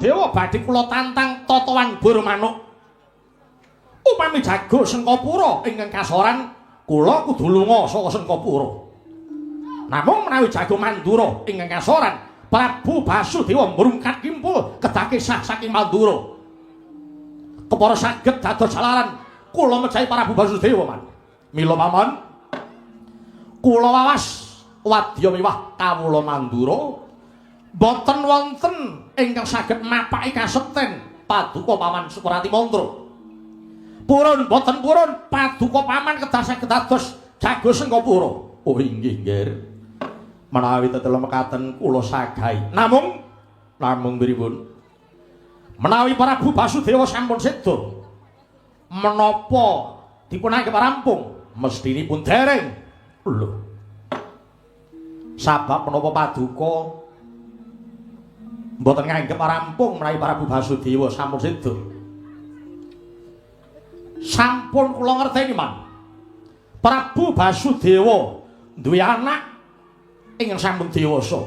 Basudewa badhe kula tantang totowan bur manuk. Upami jago Sengkapura ingkang kasoran, kula kudu lunga saka Sengkapura. Namung menawi jago Mandura ingkang kasoran, Prabu Basudewa mrungkat kimpul kedah kisah saking Mandura. Kepara saged dados jalaran kula mejahi Prabu Basudewa man. Mila paman, kula wawas wadya miwah kawula Mandura boten wonten ingkang saged mapaki kasekten paduka paman Suprati Mantra. Purun boten purun paduka paman kedah saged dados jago Sengkapura. Oh inggih nggih. Menawi tetela mekaten kula sagahi. Namung pripun? Menawi Prabu Basudewa sampun seda menapa dipunanggep rampung mestinipun dereng. Lho. Sabab menapa paduka mboten nganggep rampung menawi Prabu Basudewa sampun seda. Sampun kula ngerteni man. Prabu Basudewa duwe anak ingkang sampun dewasa.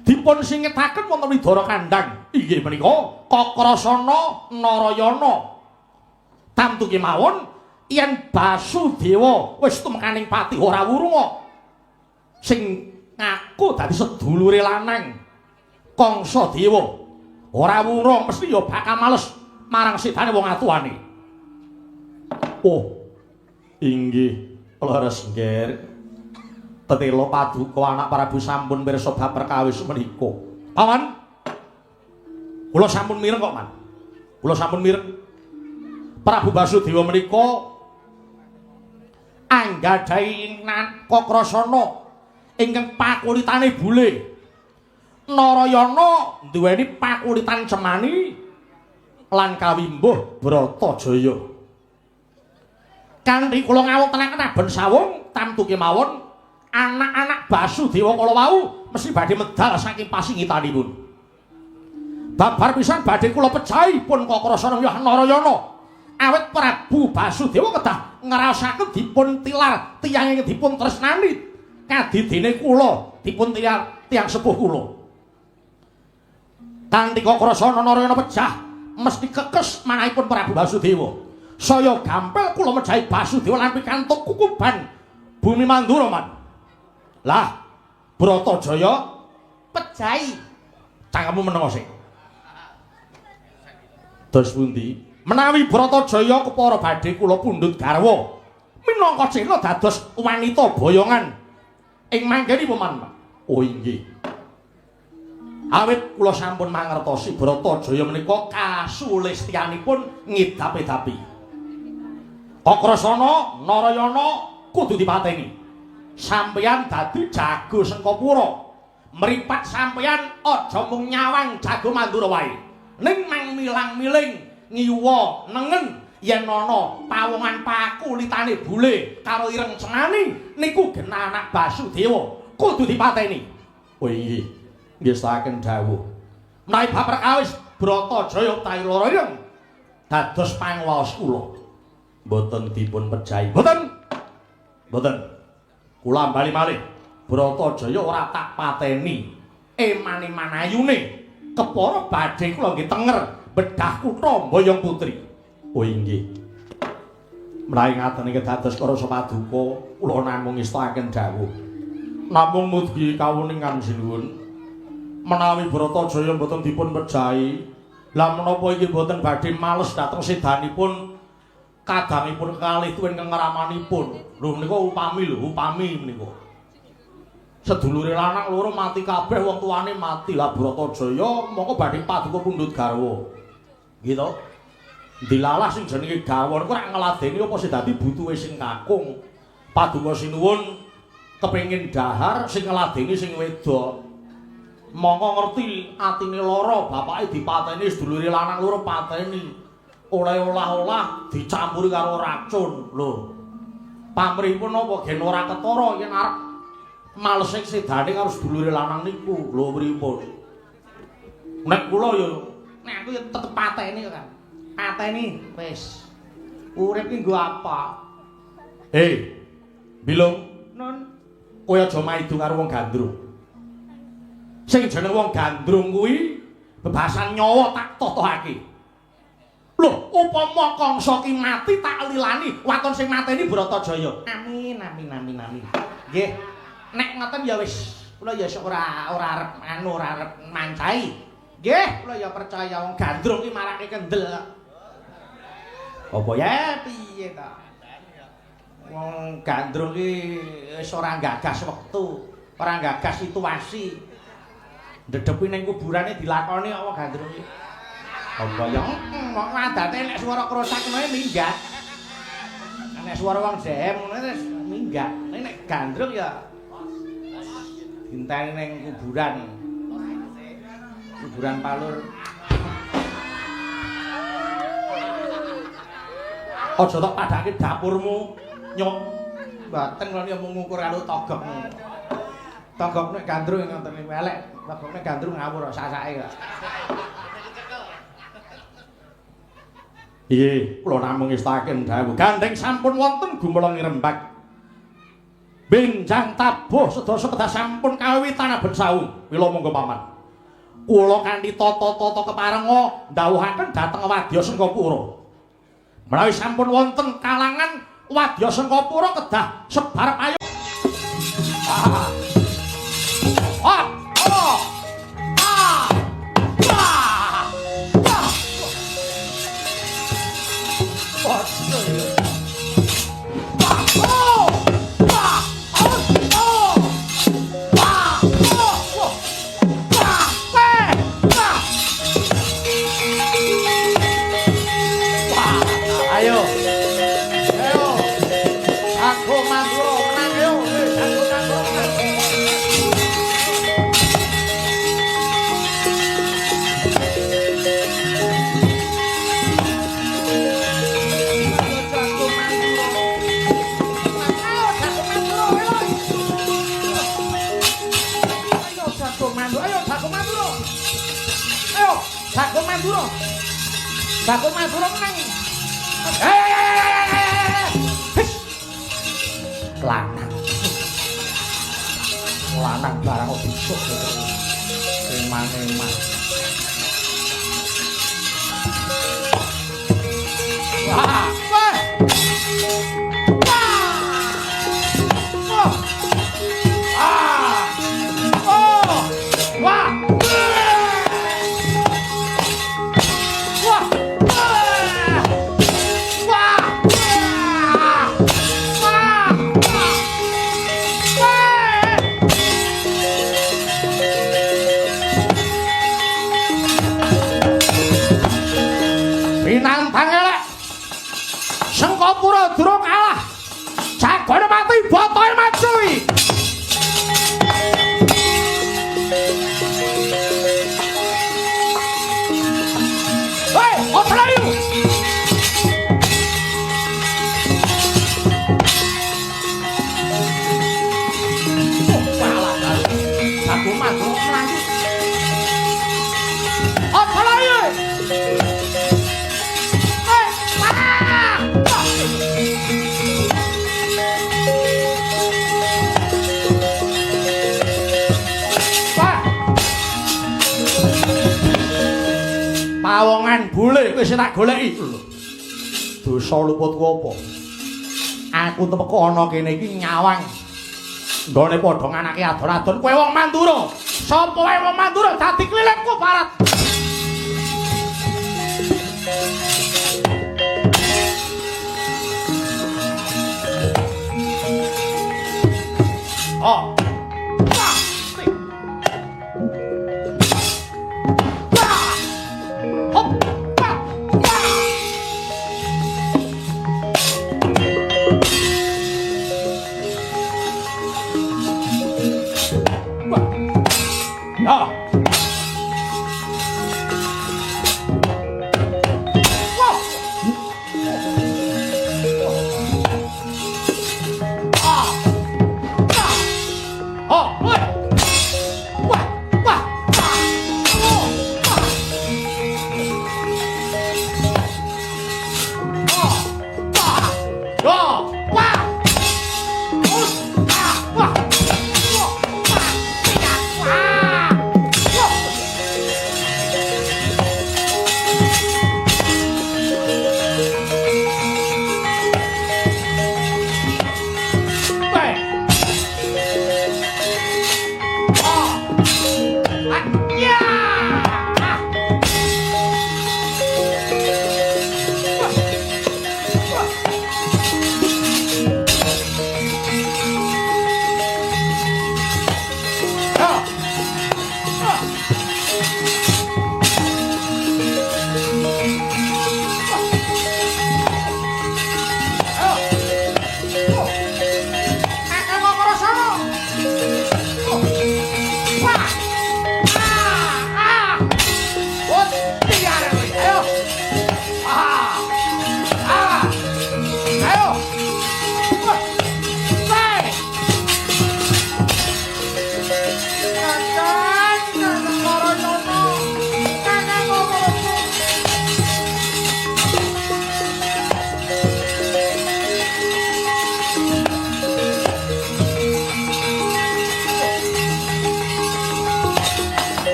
Dipun singetaken wonten Widara Kandhang inggih menika Kakrasana Narayana. Tamtu kemawon yen Basudewa wis tumekaning pati ora wurunga sing ngaku dadi sedulure lanang Kangsadewa ora wurung mesti ya bakal males marang sidane wong atuwane. Oh, inggih, leres nggih. Tetela paduka anak Prabu sampun pirsa bab perkawis menika. Paman, kula sampun mireng kok, Man. Kula sampun mireng. Prabu Basudewa menika anggadhahi Kakrasana ingkang pakulitane bule. Narayana duweni pakulitan cemani lan kawimbuh Bratajaya. Kanthi kula ngawontenaken aben sawung tamtu kemawon anak-anak Basudewa kala wau mesti badhe medal saking pasingitanipun. Babar pisan badhe kula pejahi pun Kakrasana miwah Narayana. Awit Prabu Basudewa kedah ngraosaken dipun tilar tiyang ingkang dipun tresnani kadidene kula dipun tilar tiyang sepuh kula. Kanthi Kakrasana Narayana pejah mesti kekes manahipun Prabu Basudewa. Saya gampil kula mejahi Basudewa lan pikantuk kukuban bumi Mandura man. Lah, Bratajaya pejahi. Cangkemmu menengo sik. Dos pundi? Menawi Bratajaya kepara badhe kula pundhut garwa minangka cila dados wanita boyongan ing manggenipun man. Oh inggih. Awit kula sampun mangertosi Bratajaya menika kasulistyanipun ngidapi-dapi. Kakrasana Narayana kudu dipateni. Sampeyan dadi jago Sengkapura. Mripat sampeyan aja mung nyawang jago Mandura wae. Ning mang milang-miling ngiwa nengen yen ana pawongan pakulitane bule karo ireng cenani niku genah anak Basudewa kudu dipateni. Oh inggih. Ngestaken dawuh. Menawi bab perkawis Bratajaya utawi Narayana dados panguwaos kula. Mboten dipun pejahi. Mboten. Kula bali malih. Bratajaya ora tak pateni. Emane manayune kepara badhe kula nggih tenger bedah kutha Boyong Putri. Oh inggih. Menawi ngaten iki dados karasa paduka kula namung ngestaken dawuh. Namung mugi kawuningan sinuwun. Menawi Bratajaya mboten dipun pejahi, lah menapa iki mboten badhe males dhateng sedanipun kadangipun kalih tuwin kengramanipun. Lho menika upami menika. Sedulure lanang loro mati kabeh wong tuane mati. Lah Bratajaya mongko badhe paduka pundhut garwa. Nggih to? Dilalah sing jenenge gawon kok ora ngladeni apa sing dadi butuhe sing kakung. Paduka sinuwun kepengin dahar sing ngladeni sing wedok. Mongko ngerti atine lara bapake dipateni sedulure lanang loro pateni. Oleh olah-olah dicampuri karo racun. Lho. Pamrihipun napa gen ora ketara yen arep malesing sedane karo sedulure lanang niku. Lho pripun? Nek kula ya nek aku ya tetep pateni kan. Pateni wis. Urip ki nggo apa? Bilung. Nun. Kowe aja maidu karo wong gandrung. Sing jeneng wong gandrung kuwi bebasan nyawa tak totohake. Lho, upama kangsa ki mati tak lilani waton sing mateni Bratajaya. Amin amin amin amin. Nggih. Nek ngoten ya wis kula ya ora arep ora arep mancai. Nggih, kula ya percaya wong gandrung ki marake kendel. Apa ya piye ta? Wong gandrung ki wis ora gagas wektu, ora gagas situasi. Dedepi ning kuburane dilakoni apa gandrung ki? Apa ya wong adate nek swara krosak ngono minggat. Nek swara wong jem ngono wis minggat. Nek gandrung ya dinteni ning kuburan. Kuburan Palur. Aja tak padhake dapurmu, Nyok. Mboten kula ya mung ngukur karo togokmu. Togok nek gandrung ngoten niku elek, togok nek gandrung ngawur sasake kok. Iye, kula namung ngestaken dawuh. Gandeng sampun wonten gumeleng Rembag. Benjang tabuh sedasa kedah sampun kawiwitan aben saung. Mila monggo paman. Kula kanthi tata-tata keparenga ndhawuhaken dhateng Wadya Sengkapura. Menawi sampun wonten kalangan Wadya Sengkapura kedah sebar ayo. Bakul Madura menang. Lanang. Lanang barang kok disuk. Eman-eman. Wah, wah. Sengkapura durung kalah. Jagone mati botohe majuwi. Hei, Otrayu. Kalah. Aku maju lanjut. Otrayu. Pawongan bule wis tak goleki. Dosa luputku apa? Aku temeka ana kene iki nyawang. Nggone padha nganake adon-adon kowe wong Mandura. Sapa wae wong Mandura dadi klilingku barat. Oh.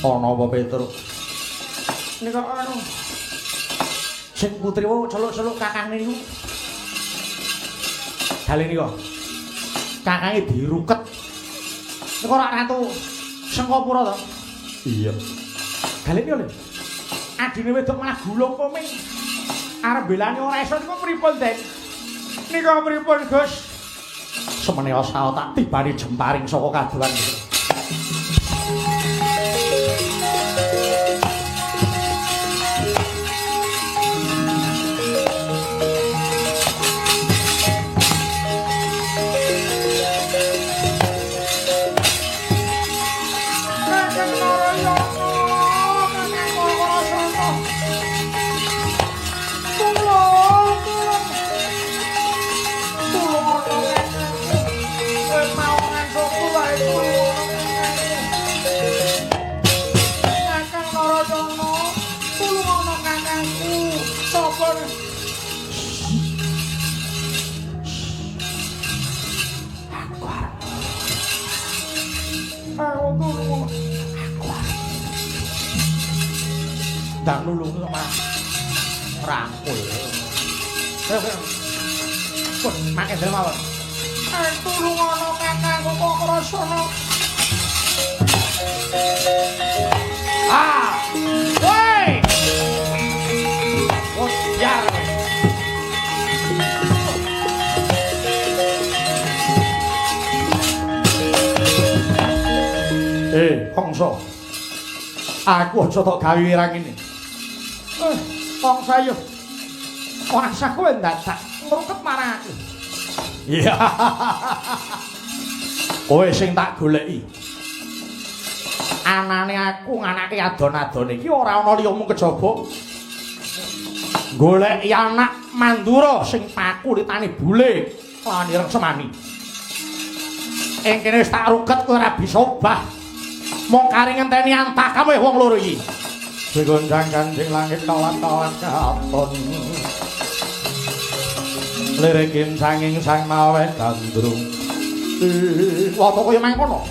Ana apa Petruk? Nika anu. Sing putri wae celuk-celuk kakange niku. Dale nika. Kakange diruket. Nika ora ratu Sengkapura to? Iya. Dale niku lho. Adine wedok malah gulung poming. Arep belane ora iso niku pripun, Den? Nika pripun, Gus? Semene asa tak tibani jemparing saka kadulan niku. Ndang nulung sama rangkul. Pun makke dalem mawon. Tulung ana kakang kok krasana. Ah! Woi! Wes biar. Kongso. Aku aja tok gawe wirang ini. Kongso ayo. Ora usah kowe ndadak ngruket marang aku. Iya. Kowe sing tak goleki. Anane aku nganake adon-adon iki ora ana liya mung kejaba. Goleki anak Mandura sing pakulitane bule lan ireng semani. Ing kene wis tak ruket kowe ora bisa obah. Mong kari ngenteni antakam wong loro iki. Digonjang Kanjeng langit kawat-kawat katon. Lirikin sanging sang mawe gandrung. Wata kaya mangkono.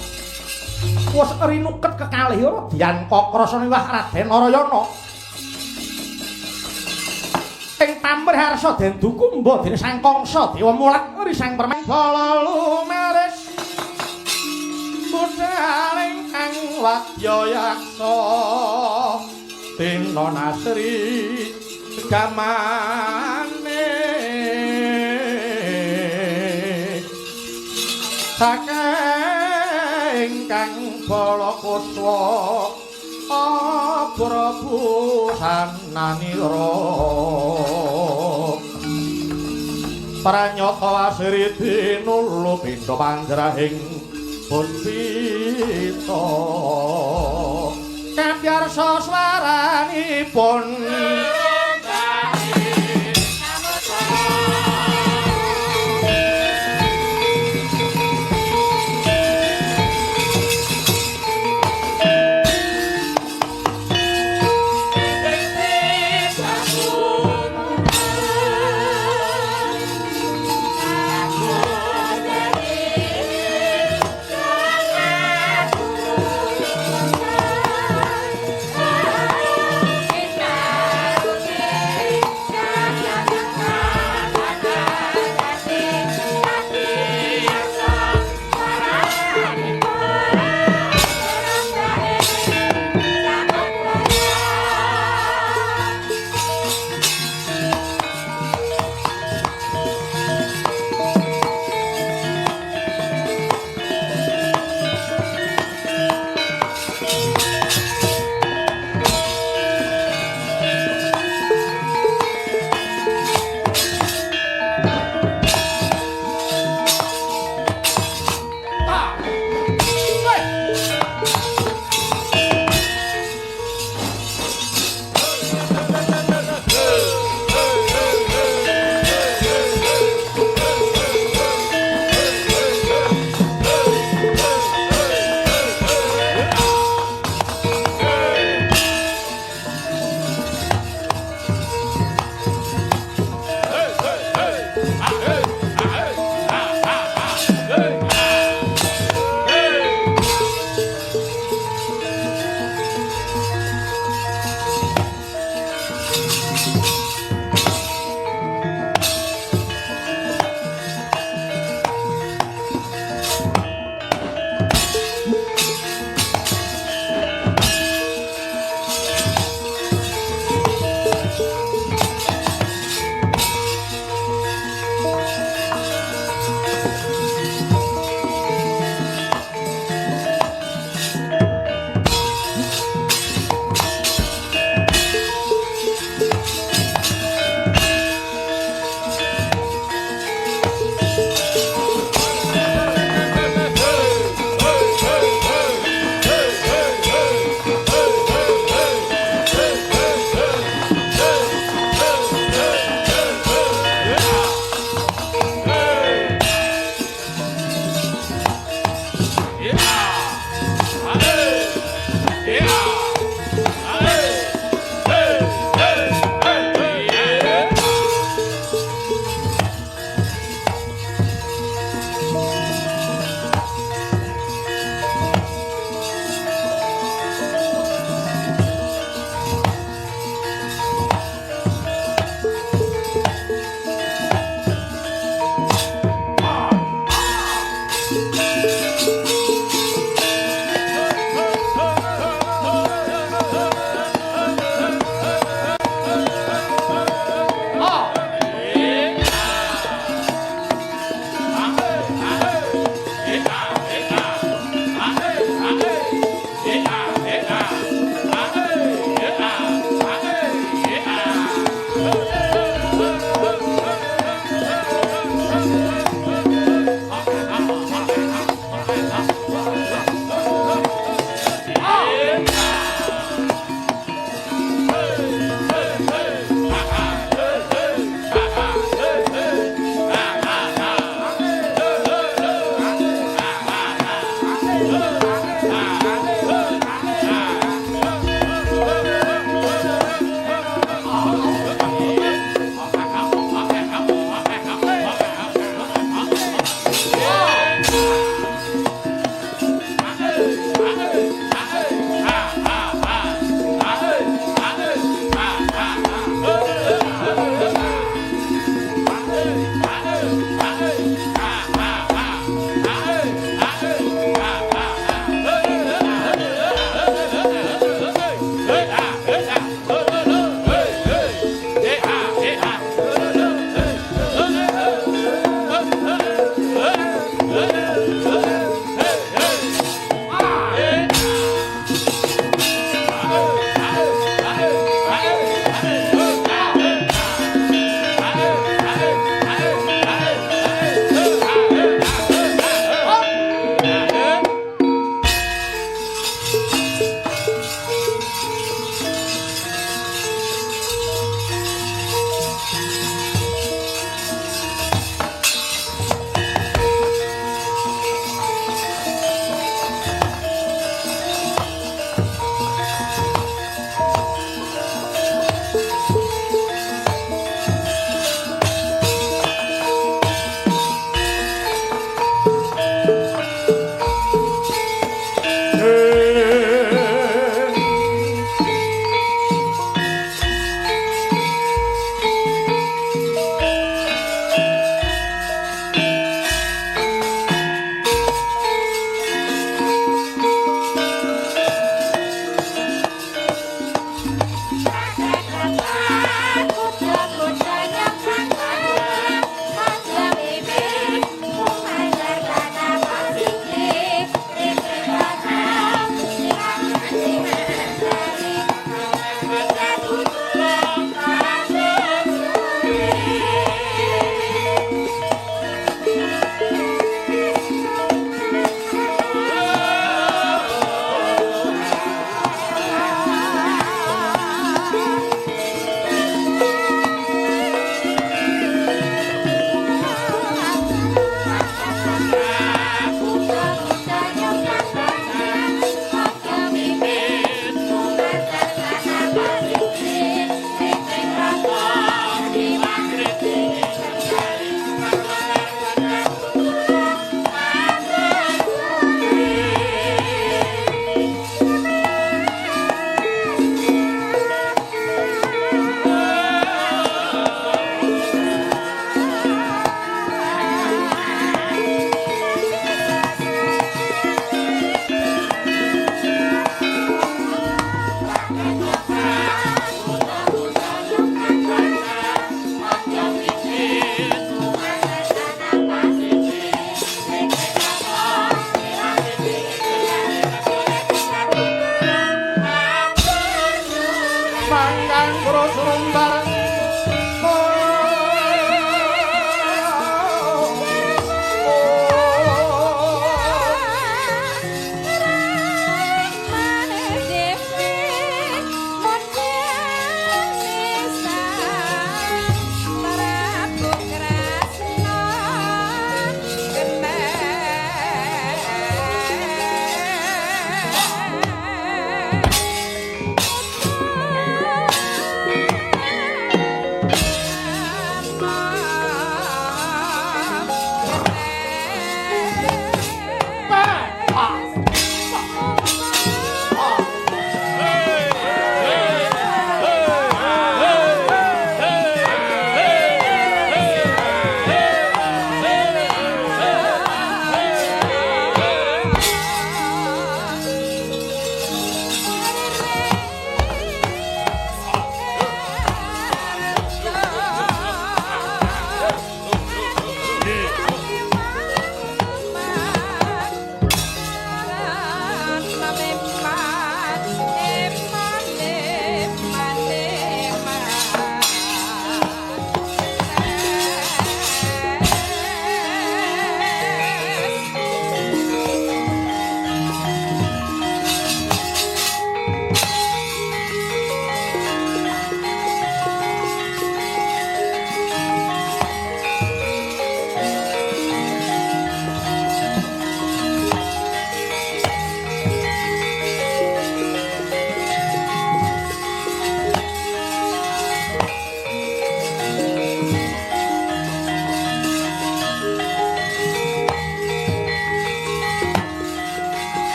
Wes rinuket kekalih ora dian kok krasane wah Raden Narayana. Ing pamrih harsa den dukumba dene sang Kangsa dewa mulat risang permen balalu maris. Budaling kang wadya yaksa Tino Nasri gamane saking kang bala kuswa Prabu Sananira pranyata asri tinulu pindha panjrahing Puspita kabyarsa swaranipun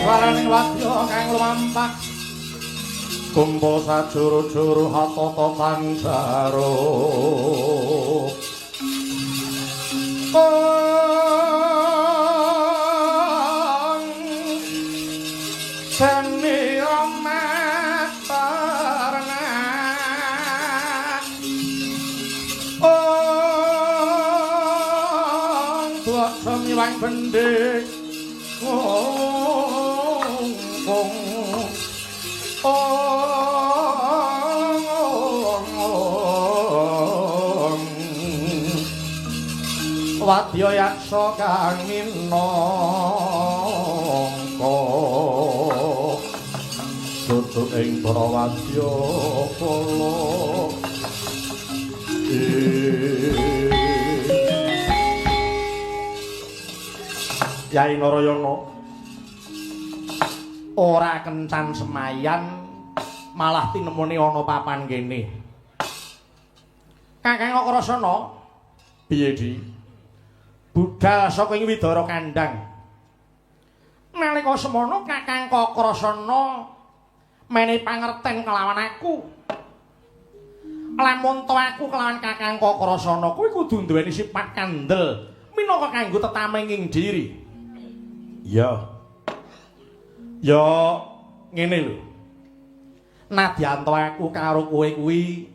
swaraning wadya kang lumampah kumpa sajuru-juru hatata panjaro seni omat parna tuak semiwang bendek wadya yaksa kang minangka duduk ing para wadya kala Yai Narayana ora kencan semayan malah tinemune ana papan kene. Kakang Kakrasana piye Di? Budal saka ing Widara Kandhang. Nalika semono Kakang Kakrasana menehi pangerten kelawan aku. Lamun to aku kelawan Kakang Kakrasana kuwi kudu duweni sifat kandel minangka kanggo tetamenging diri. Ya. Ya ngene lho. Nadyan to aku karo kowe kuwi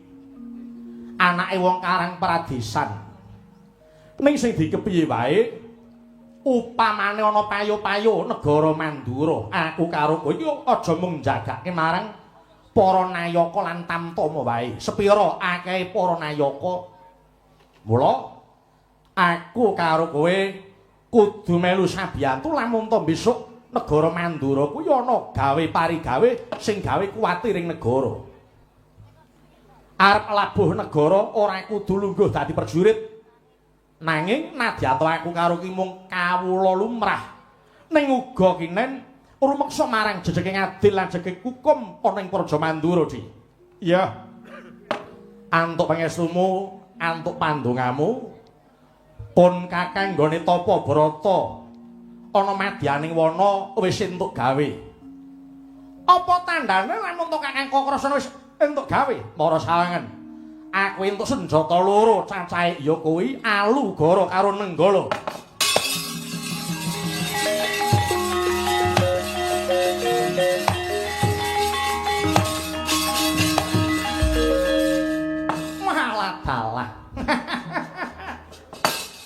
anake wong Karang Pradesan. Ning sing dikepiye wae upamane ana payo-payo negara Mandura, aku karo kowe iki aja mung njagake marang para nayaka lan tamtama wae. Sepira akeh para nayaka. Mula aku karo kowe kudu melu sabiyantu lamun to besok negara Mandura kuwi ana gawe parigawe sing gawe kuwatir ing negara. Arep labuh negara ora kudu lungguh dadi prajurit. Nanging nadyan aku karo ki mung kawula lumrah. Ning uga kinen rumeksa marang jejeking adil lan jejeking hukum ana ing Praja Mandura, Di. Iya. Antuk pangestumu, antuk pandongamu. Pun Kakang nggone Tapa Brata ana madyaning wana wis entuk gawe. Apa tandane lamun to Kakang Kakrasana wis entuk gawe? Para sawangen. Aku entuk senjata loro, cacahe ya kuwi Alugara karo Nenggala. Malah dalah.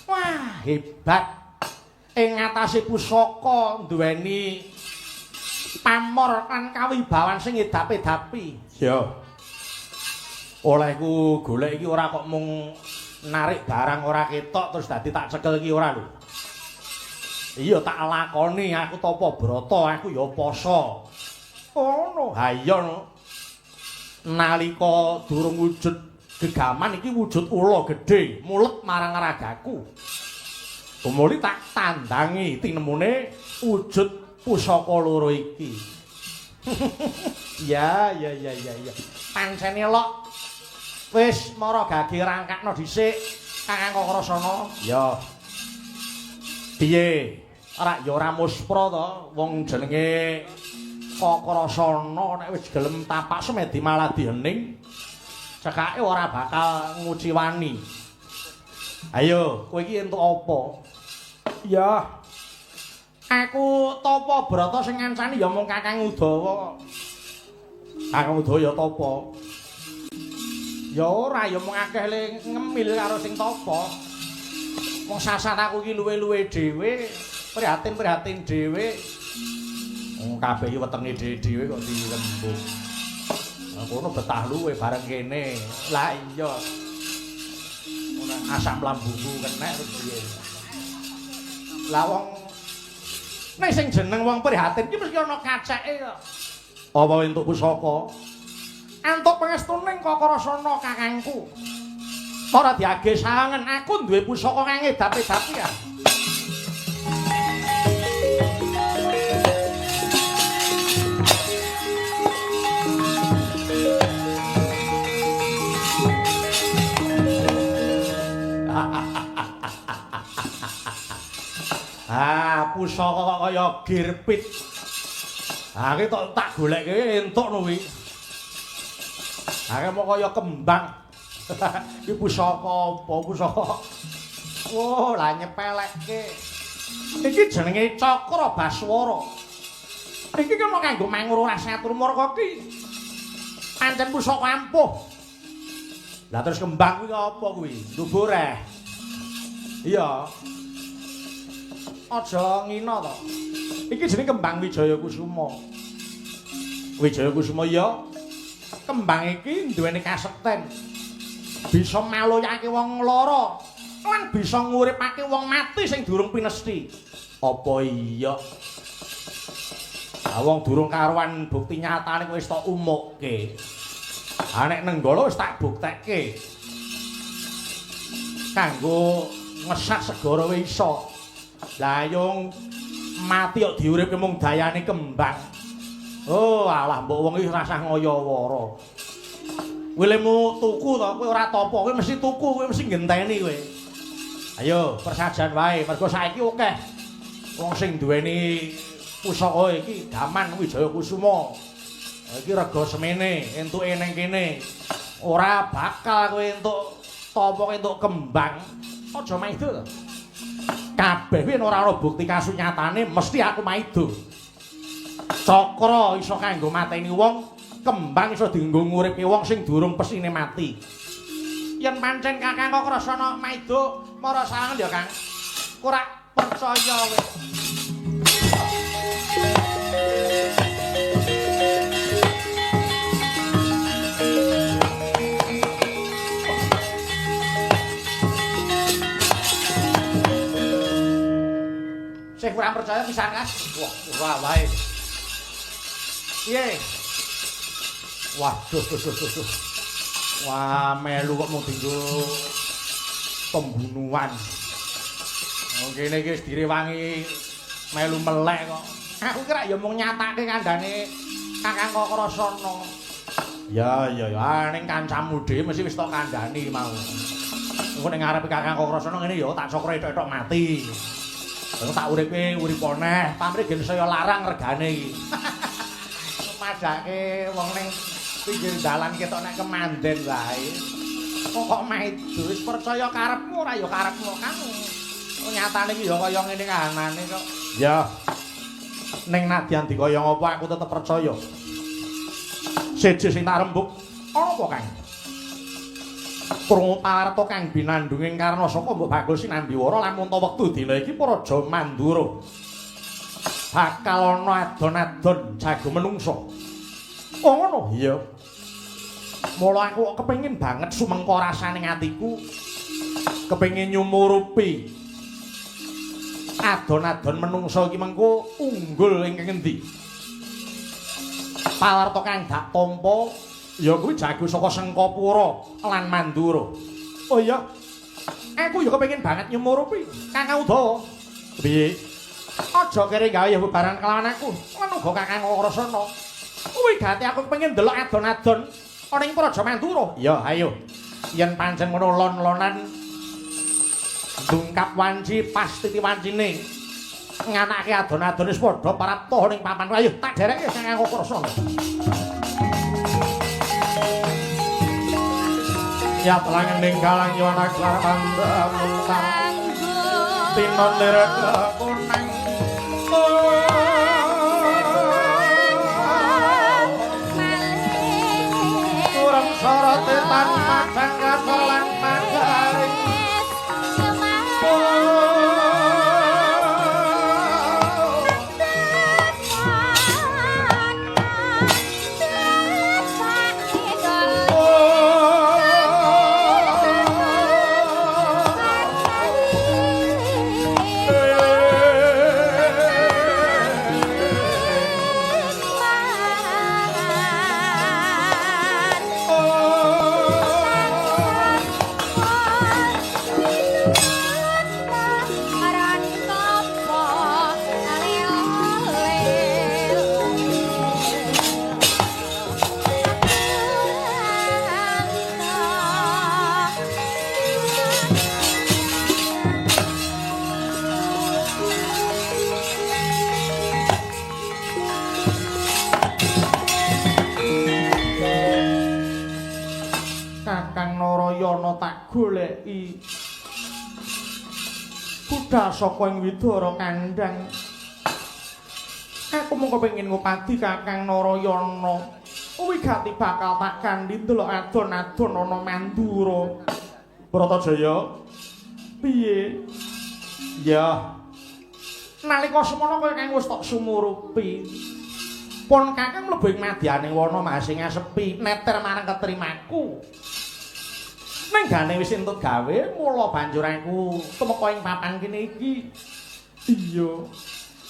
Wah, hebat. Ing ngatasé pusaka duweni pamor lan kawibawan sing edap-edapi. Ya. Olehku golek iki ora kok mung narik barang ora ketok terus dadi tak cekel iki ora lho. Iya tak lakoni aku Tapa Brata, aku ya poso. Ono, ha iya no. Nalika durung wujud gegaman iki wujud ula gedhe mulet marang ragaku. Tumuli tak tandangi tinemune wujud pusaka loro iki. Ya. Pancene lok wis mara gage rangkakno dhisik Kakang Kakrasana. Ya. Piye? Ora ya ora muspra to wong jenenge Kakrasana nek wis gelem tapak semedi maladi hening cekake ora bakal nguci wani. Ayo, kowe iki entuk apa? Ya. Aku Tapa Brata sing ngancani ya mung Kakang Udawa. Kakang Udawa ya Tapa. Ya ora ya mung akeh le ngemil karo sing Tapa. Wong sasat aku iki luwe-luwe dhewe, prihatin-prihatin dhewe. Wong kabeh iki wetenge dhewe kok dirembug. Lah kono betah luwe bareng kene. Lah iya. Ora asam lambungku kenek terus piye. Lah wong nek sing jeneng wong prihatin iki mesti ana kaceke kok. Apa entuk pusaka? Antuk pangestuning Kakrasana kakangku. Ora diage sangen, aku duwe pusaka kang edap-edapi ya. Pusaka kok kaya girpit. Iki tak goleke entuk no kuwi. Iki mok kaya kembang. Iki pusaka apa pusaka? Oh, lah nyepelekke. Iki jenenge Cakra Baswara. Iki kena kanggo manguru rasatur marga iki. Pancen pusaka ampuh. Lah terus kembang kuwi apa kuwi? Ndubur eh. Iya. Aja ngina to. Iki jenenge kembang Wijaya Kusuma. Wijaya Kusuma ya. Kembang iki duweni kasekten. Bisa maloyake wong lara lan bisa nguripake wong mati sing durung pinesti. Apa iya? Ah wong durung karuan bukti nyatane wis tak umukke. Ah nek Nenggala wis tak buktekke. Kanggo ngesak segara wis iso. Lah yung Mati kok diuripke mung dayane kembang. Oh, alah mbok wong iki rasah ngaya-wara. Wilemu tuku to, kowe ora topo, kowe mesti tuku, kowe mesti ngenteni kowe. Ayo, persajan wae, mergo saiki akeh wong sing duweni pusaka iki Daman Wijaya Kusuma. Iki rega semene, entuke ning kene. Ora bakal kowe entuk topo entuk kembang. Aja maido to. Kabeh kuwi ora ana bukti kasunyatane mesti aku maido. Cakra iso kanggo mateni wong, kembang iso dienggo nguripi wong sing durung pesine mati. Yen pancen Kakang Kokrasana maido, mara sangen ya, Kang. Ora percaya kowe. Sing kurang percaya pisan, Kas. Wah, ora wae. Piye? Waduh, duh. Wah, melu kok mung dienggo pembunuhan. Wong kene iki wis direwangi melu melek kok. Aku kira ya mung nyatake kandhane Kakang Kokrasana. Ya, ning kancamu dhewe mesti wis tok kandhani mau. Engko ning ngarepe Kakang Kokrasana ngene ya tak cokro ethok mati. Terus tak uripe urip aneh, pamrih gen saya larang regane iki. Madake wong ning pinggir dalan ketok nek kemanden wae. Kok maido wis percaya karepmu ora ya karepmu kamu. Nyatane iki ya kaya ngene kanane kok. Ya. Ning nadyan dikaya apa aku tetep percaya. Siji sing tak rembug ana apa, Kang? Krungu pawarta kang binandunging karna saka Mbok Bagol Sinambiwara lamun ta wektu dina iki para Raja Mandura bakal ana adon-adon jago menungso. Oh ngono? Iya. Mula aku kok kepengin banget sumengko rasane atiku. Kepengin nyumurupi adon-adon menungso iki mengko unggul ing ngendi. Pawarta kang dak tampa ya kuwi jago saka Sengkapura lan Mandura. Oh iya. Aku ya kepengin banget nyumurupi Kakang Udawa. Piye? Aja kere gawe bebaran kelawan aku. Lan uga Kakang Kokrasana. Kuwi gati aku kepengin ndelok adon-adon ana ing Praja Mandura. Ya, ayo. Yen pancen ngono lon-lonan dungkap wanci pas titi wancine nganake adon-adon wis padha parapta ning papan. Ayo tak dereke Kakang Kokrasana. Ya telangan ninggalang yuwana kelar banda muntang tinon lirik kunang kurang sorote tanpa jangka solang pagaring goleki kuda saka ing Widara Kandhang. Aku mung kepengin ngupati Kakang Narayana. Kuwi gati bakal tak kandhi ndelok adon-adon ana Mandura. Bratajaya. Piye? Ya. Nalika semana kowe kang wis tok sumurupi. Pun Kakang mlebu ing madyaning wana masing sepi neter marang ketrimaku. Neng gane wis entuk gawe, mula banjur aku tumeka ing papan kene iki. Iya.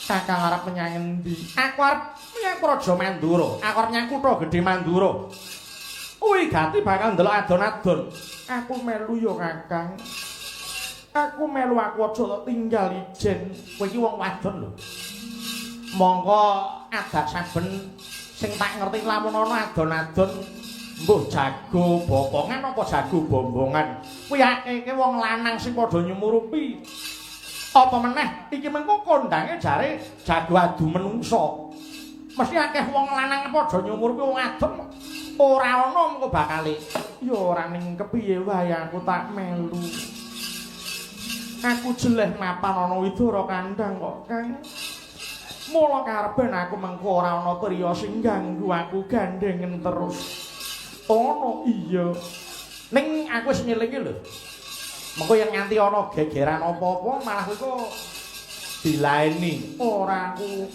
Kakang arep menyang endi? Aku arep menyang Praja Mandura. Aku arep nyang Kutha Gedhe Mandura. Kuwi gati bakal ndelok adon-adon. Aku melu ya, Kakang. Aku melu aku aja tinggal ijen. Kowe iki wong wadon lho. Mongko adak saben sing tak ngerti lamun ana adon-adon mbuh jago bokongan apa jago bombongan. Kuwi akeh wong lanang sing padha nyumurupi. Apa meneh iki mengko kondange jare jago adu menungso. Mesti akeh wong lanang padha nyumurupi wong adon. Ora ana mengko bakale. Ya ora ning kepiye wae aku tak melu. Aku jeleh mapan ana widara kandhang kok, Kang. Mula karepen aku mengko ora ana priya sing ganggu aku gandengen terus. Ono iya. Ning aku wis ngelingi lho. Mengko yen nganti ana gegeran apa-apa malah kowe dilaeni. Ora aku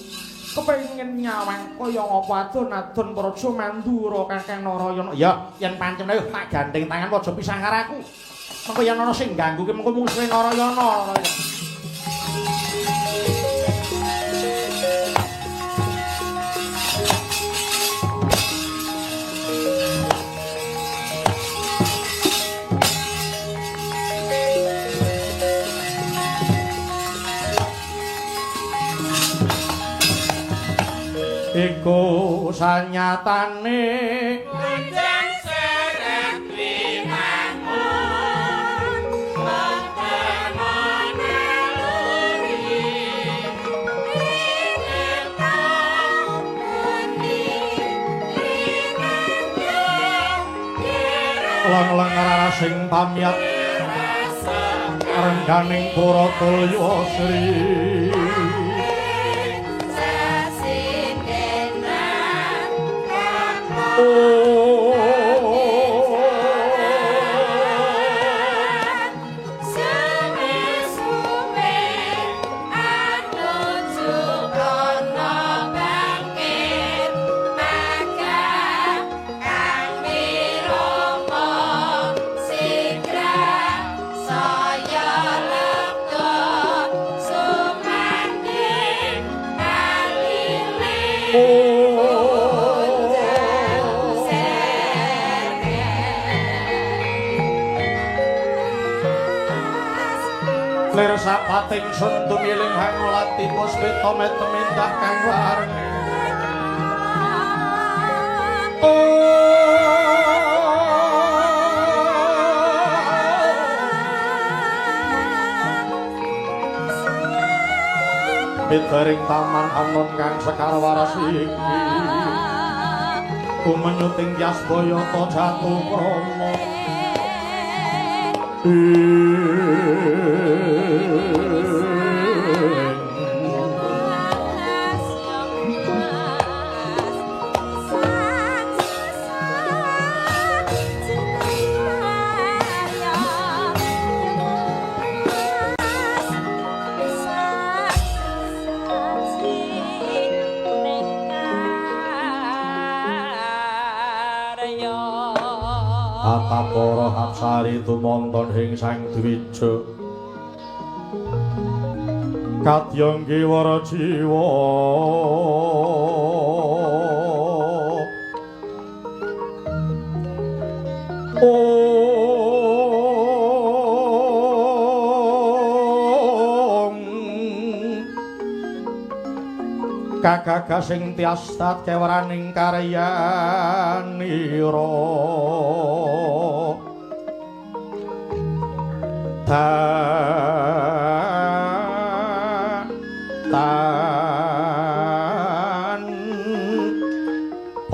kepengin nyawang kaya ngapa adon-adon praja Mandura Kakang Narayana. Ya, yen pancen ayo tak gandeng tangan aja pisah karo aku. Mengko yen ana sing ganggu ki mengko musuhe Narayana. Iku sanyatane Kunjang seret limangun Mengkemana luri Ingetau pundi Linanjung lang-lang rara sing pamyat rengganing para tulya sri lir sapating sun tumiling hangulati puspita metemindah kang wareng Mitering taman anon kang sekar waras iki kumenyuting Yasbaya ta jatuh krama Atapara Hapsari tumonton ing Sang Dwija Kadyangge Warajiwa Kagagas sing tiastat kewaraning karyanira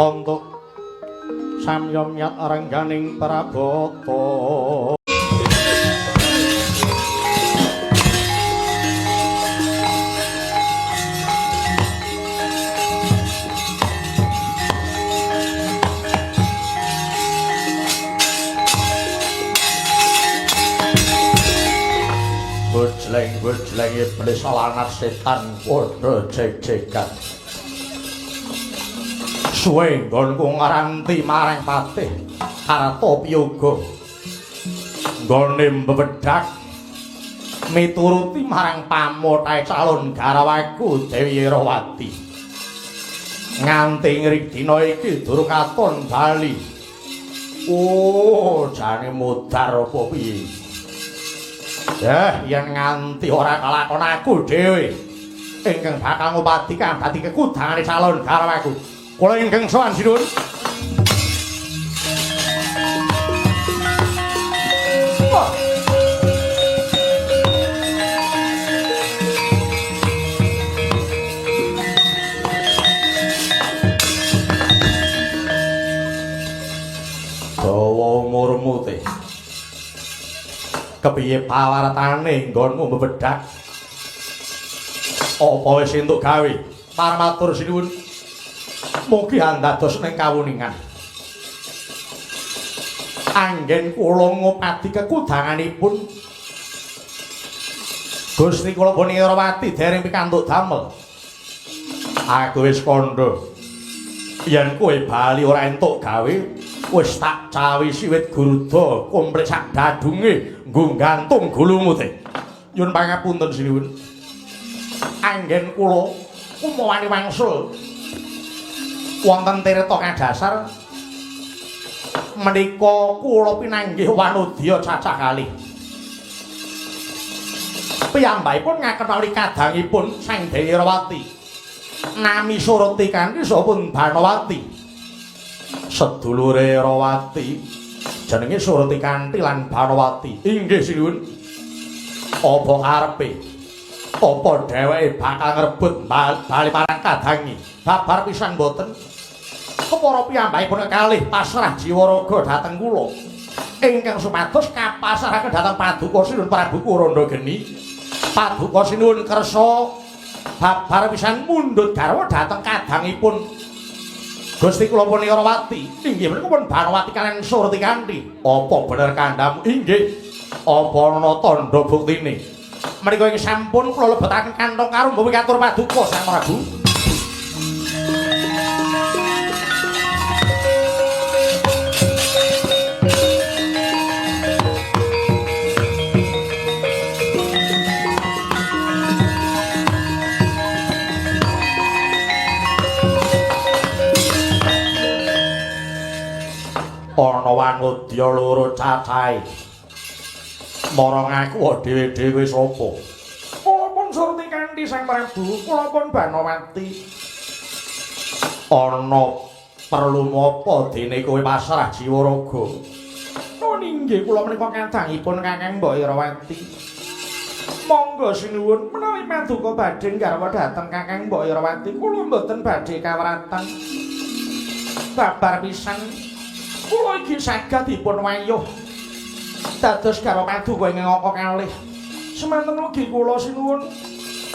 Untuk samyomyat rengganing prabata Bujleng iblis lanat setan padha jeg-jegan suwe nggonku ngaranti marang patih Kartopiyoga nggone mbedhak mituruti marang pamothahe calon garawaku Dewi Erawati nganti ngrik dina iki durung katon bali jane mudhar apa piye yen nganti ora kalakon aku dhewe ingkang bakal ngobati kang dadi kekudangane calon garwaku. Kula ingkang sowan sinuwun. Dawa umurmu teh. Kepiye pawartane nggonmu mbedhak? Apa wis entuk gawe? Parmatur sinuwun. Mugi andados ning kawuningan. Anggen kula ngopati kekudanganipun. Gusti kula Punirawati dereng pikantuk damel. Aku wis kandha. Yen kowe bali ora entuk gawe, wis tak cawisi wit Garuda komplit sak dadunge nggo gantung gulumu teh. Nyun pangapunten sinuwun. Anggen kula umawani wangsul wonten tirta kadasar menika kula pinanggih wanudya cacah kalih. Piyambakipun ngakenali kadangipun Sang Dewi Rawati. Nami Surti kanthi sapun Banawati. Sedulure Rawati jenenge Surti kanthi lan Banawati. Inggih sinuwun. Apa karepe? Apa dheweke bakal ngrebut bali marang kadangi? Babar pisan boten. Kepara piyambakipun kalih pasrah jiwa raga dhateng kula. Ingkang supados kapasrahaken dhateng Paduka Sinuwun Prabu Kuranda Geni. Paduka Sinuwun kersa babar pisan mundhut garwa dhateng kadangipun Gusti kula Punirawati. Inggih menika pun Banawati kaliyan Surti kanthi. Apa bener kandhamu? Inggih. Apa ana tandha buktine? Menika ing sampun kula lebetaken kantong karo mbawi katur Paduka Sang Prabu. Ana wanudya loro cacahe. Marang aku dhewe-dhewe sapa? Kula pun Surti kanthi Sang Prabu, kula pun Banawati. Ana perlu napa dene kowe pasrah jiwa raga? Nun inggih kula menika kadangipun Kakang Mbok Irawati. Monggo sinuwun menawi Paduka badhe garwa dhateng Kakang Mbok Irawati, kula mboten badhe kawratan. Babar pisan kula iki saged dipun wayuh dados garwa Paduka ing angka kalih. Semanten ugi kula sinuwun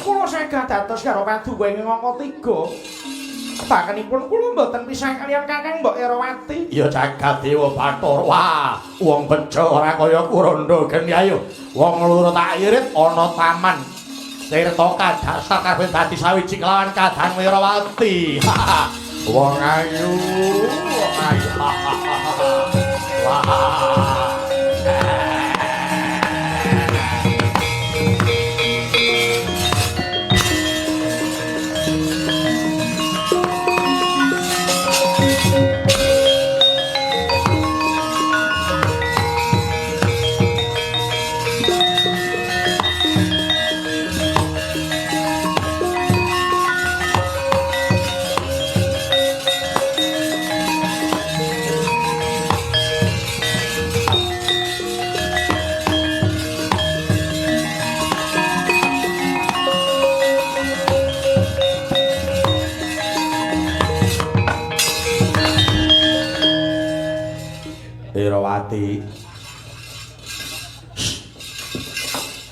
kula saged dados garwa Paduka ing angka 3. Bakenipun kula mboten pisah kaliyan Kakang Mbok Irawati. Ya jagat Dewa Bathara. Wah, wong bejo ora kaya Kuranda Geni ayo. Wong loro tak irit ana taman. Tirta kadasar kabeh dadi sawiji kelawan Kadang Wirawati. Wong ayu, wong ayu. Wah.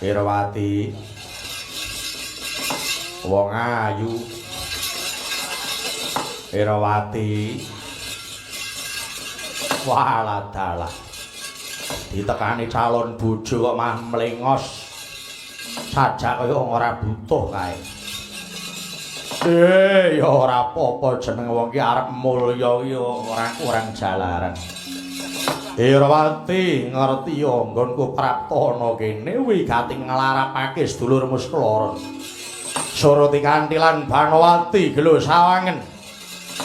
Irawati wong ayu Irawati walah dalah ditekani calon bojo kok mah mlengos sajak kaya ora butuh kae. Ya ora apa-apa jeneng wong ki arep mulya ya ora kurang jalaran. Irawati ngerti ya nggonku praptana kene wigati nglarapake sedulurmu sekloron. Surti kanthi lan Banawati gelo sawangen.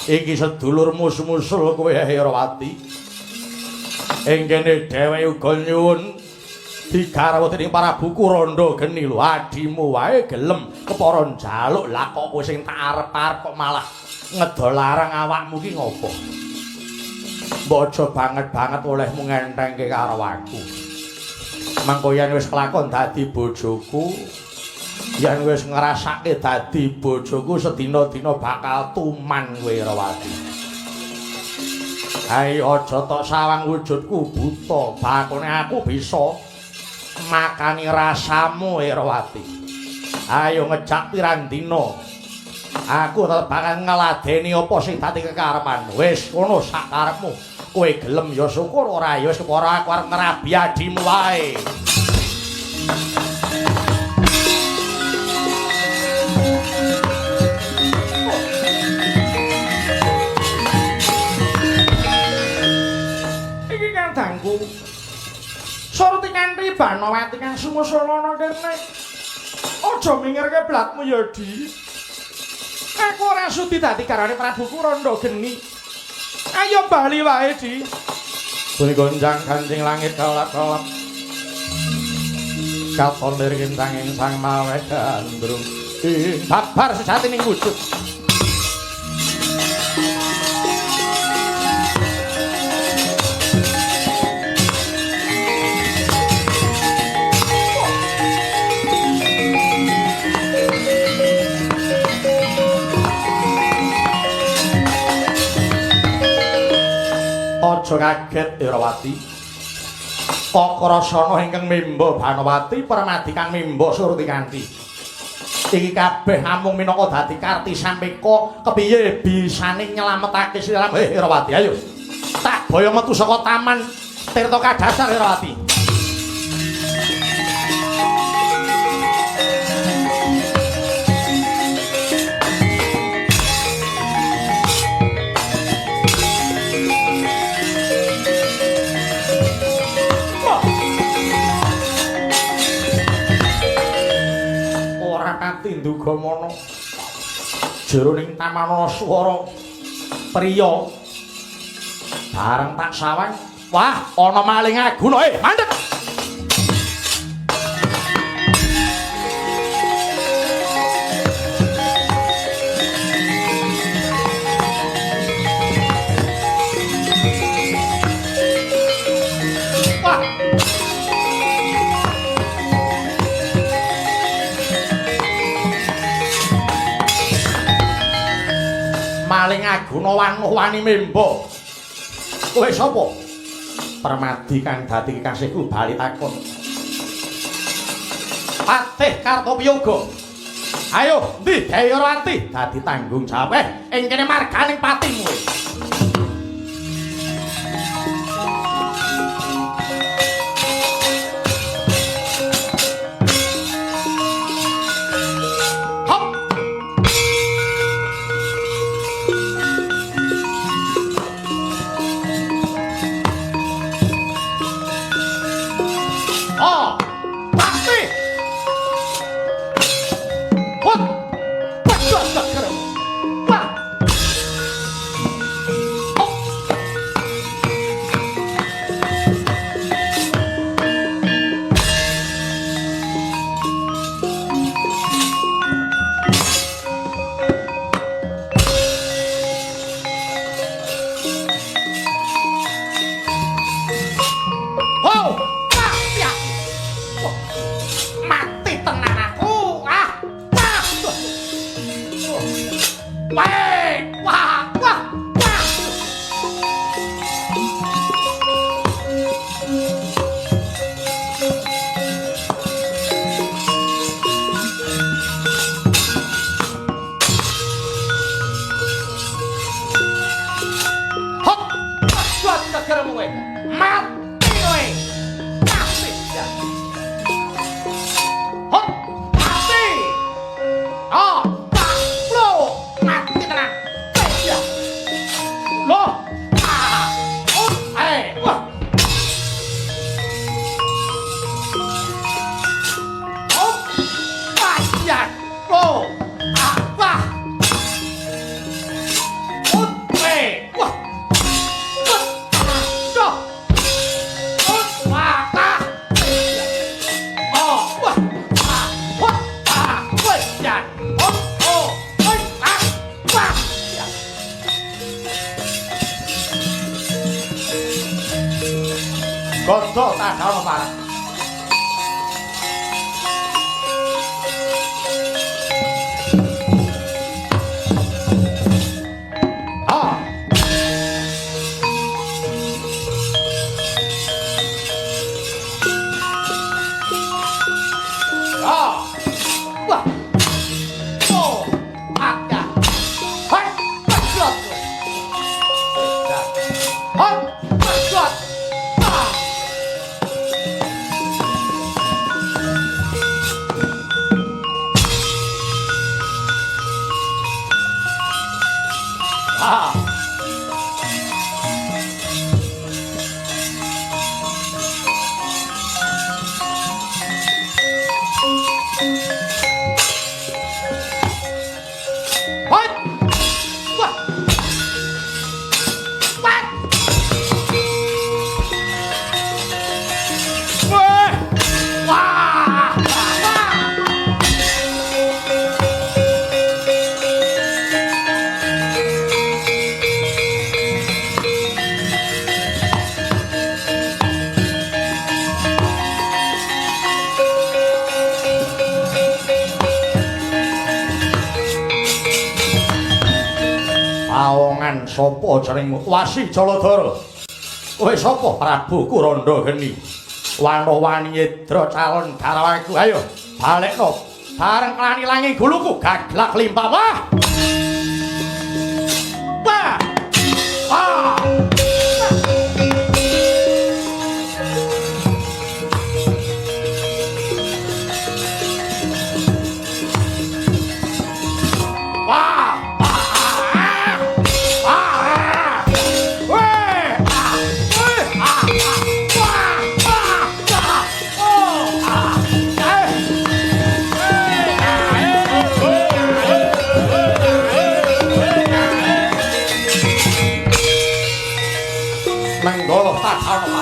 Iki sedulurmu sumusul kowe Irawati. Ing kene dheweke uga nyuwun digarwa dening Prabu Kuranda Geni lho adimu wae gelem kepara njaluk lah kok kowe sing tak arep-arep kok malah ngedolarang awakmu ki ngopo mbok aja banget olehmu ngentengke karo aku mangko yen wis kelakon dadi bojoku yen wis ngrasake dadi bojoku sedina-dina bakal tuman kowe Rawati ayo aja tok sawang wujudku buta bakone aku bisa makani rasamu Rawati ayo ngejak pirang dina aku tetep bakal ngeladeni apa sing dadi kekarepan wis ngono sak karepmu kowe gelem ya syukur ora ya separa aku arep ngrabi adimu wae iki kan dangku Surti kanthi Banowati kang sumusulana kene. Aja mingirke blatmu ya, Di. Aku ora sudi dadi karane Prabu Kuranda Geni. Ayo bali wae, Di. Buni gonjang kancing langit kalap-kalap. Katon liring tanging sang mawe gandrung. Babar sejatining wujud. Aja kaget Rawati. Kakrasana ingkang mimba Banowati Permadi kang mimba Surtikanti. Iki kabeh namung minangka dadi karti sampeka kepiye bisane nyelametake siram Rawati. Ayo. Tak boyo metu saka taman Tirta Kadasar Rawati. Tinduga mono jeroning taman ana swara priya bareng tak sawang wah ana maling aguna mandeg maling aguna wani mimba. Kowe sapa? Permadi kang dadi kekasihku bali takon. Patih Kartowiyoga. Ayo, ndi Jayawati dadi tanggung jawab ing kene marganing patimu. gondo tadal parek. Awongan sapa jeneng Wasi Jaladara? Kowe sapa Prabu Kuranda Geni? Wano-wani Yedra calon garwaku. Ayo balekno bareng klani langing guluku gaglak limpah. Wah! Wah! Ah! Menggolo tak ono.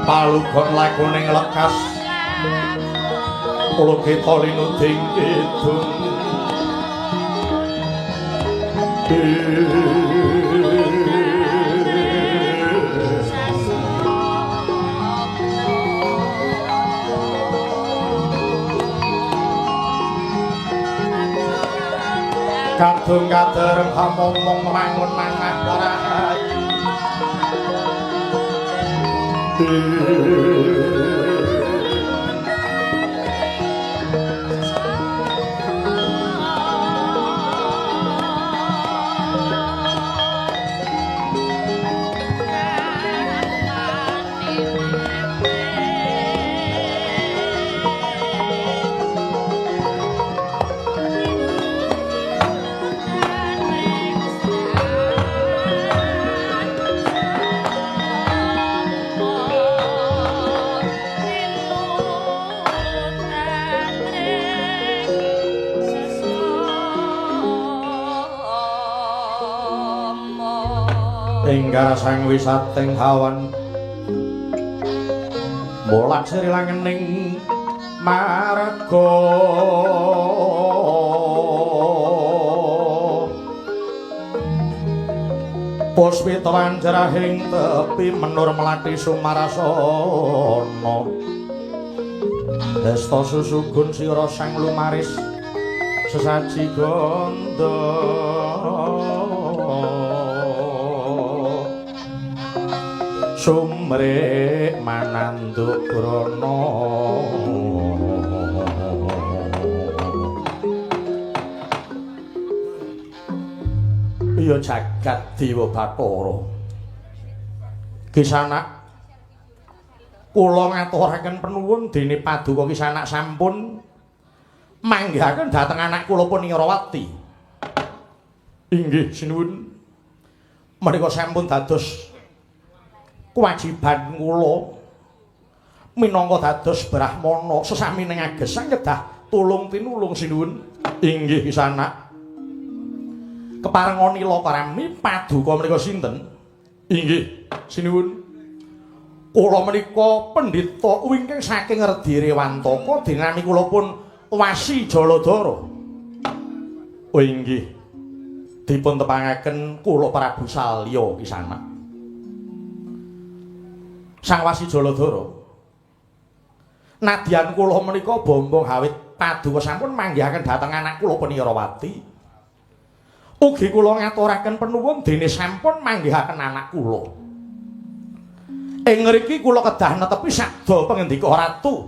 Palugon lakuning lekas kula kita linuding kidung kadung kadereng ngomong mangun mangan ora Enggar sang wisating hawan mulak sri langening marga puspita wanjarahing tepi menur melati sumarasana desta susugun sira sang lumaris sesaji gandha sumrek mananduk brana ya jagat dewa Bathara Kisanak kula ngaturaken panuwun dene paduka Kisanak sampun manggihaken dhateng anak kula Punirawati. Inggih sinuwun menika sampun dados kewajiban kula minangka dados brahmana sesamining agesang kedah tulung tinulung sinuwun. Inggih Kisanak keparenganila parami paduka menika sinten? Inggih sinuwun kula menika pendhita wingking saking Redi Rewantaka dinami kula pun Wasi Jaladara. Oh inggih dipun tepangaken kula Prabu Salya Kisanak. Sang Wasi Jaladara nadyan kula menika bombong hawit paduka sampun manggihaken dhateng anak kula Punirawati. Ugi kula ngaturaken panuwun dene sampun manggihaken anak kula. Ing ngriki kula kedah netepi sabda pangandika ratu.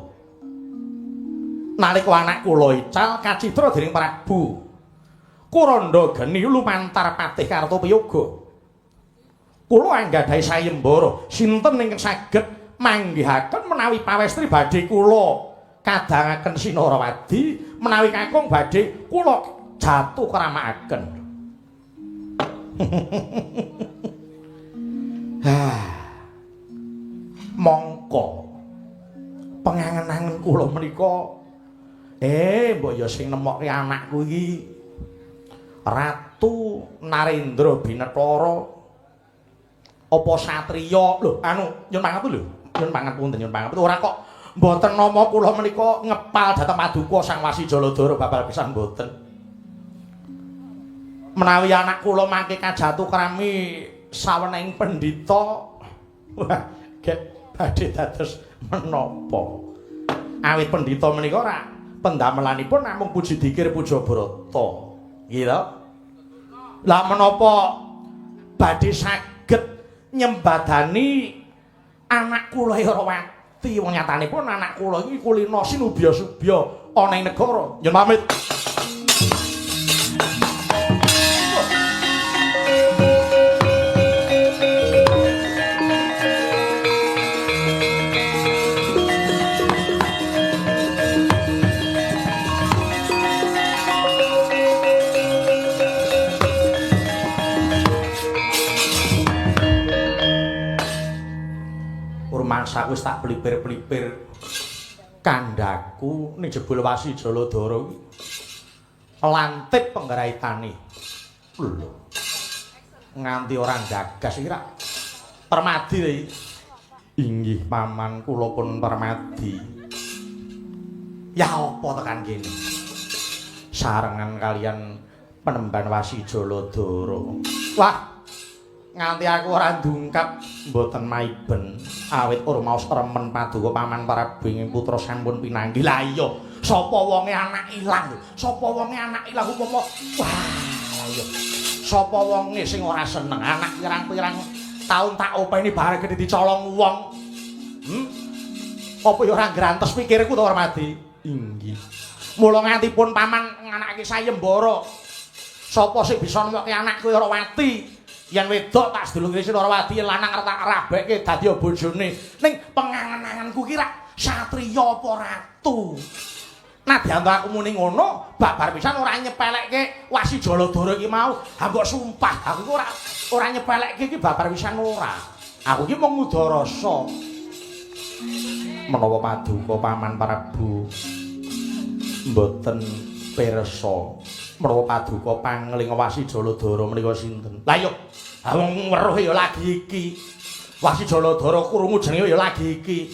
Nalika anak kula ical kacitra dening Prabu Kuranda Geni lumantar Patih Kartoprayoga. Kula anggadhahi sayembara sinten ingkang saged manggihaken menawi pawestri badhe kula kadangaken Sinarawadi menawi kakung badhe kula jatuh kramakaken. Mongko pengangen-angen kula menika mbok ya sing nemokke anakku iki Ratu Narendra Binathara apa satriya lho nyun pangapunten lho nyun pangapunten ora kok mboten nama kula menika ngepal dhateng paduka Sang Wasi Jaladara babal pisan mboten. Menawi anak kula mangke kajatu krami sawening pendhita wah gek badhe dados menapa awit pendhita menika ora pendamelanipun namung puji dikir puja brata nggih to lah menapa badhe saged nyembadani anak kula Irawati wong nyatanipun anak kula iki kulina sinubya-subya ana ing negara nyun pamit. Mangsa wis tak plipir-plipir kandhaku ning jebul Wasi Jaladara iki lantip penggraitane lho nganti ora gagas iki rak Permadi iki inggih paman kula pun Permadi ya apa tekan kene sarengan kalian penemban Wasi Jaladara wah nganti aku ora ndungkap mboten maiben awit urmaos remen paduka paman Prabu ing putra sampun pinanggih. Lah iya sapa wonge anak ilang lho sapa wonge anak ilang upama wah iya sapa wonge sing ora seneng anak pirang-pirang taun tak openi bareng gede dicolong wong apa ya ora grantes pikirku to Permadi. Inggih mula nganti pun paman nganake sayembara sapa sing bisa nemokke anakku Irawati yen wedok tak sedulure Sinarawadi yen lanang tak rabekke dadi bojone ning pengangen-angenku ki rak satriya apa ratu. Nadyan aku muni ngono babar pisan ora nyepelekke Wasi Jaladara iki mau mbok sumpah aku ora nyepelekke iki babar pisan ora aku iki mung ngudarasa menawa paduka paman Prabu mboten pirsa menawa paduka pangling Wasi Jaladara menika sinten. Lah yo wong weruh ya lagi iki. Wasi Jaladara krungu jenenge ya lagi iki.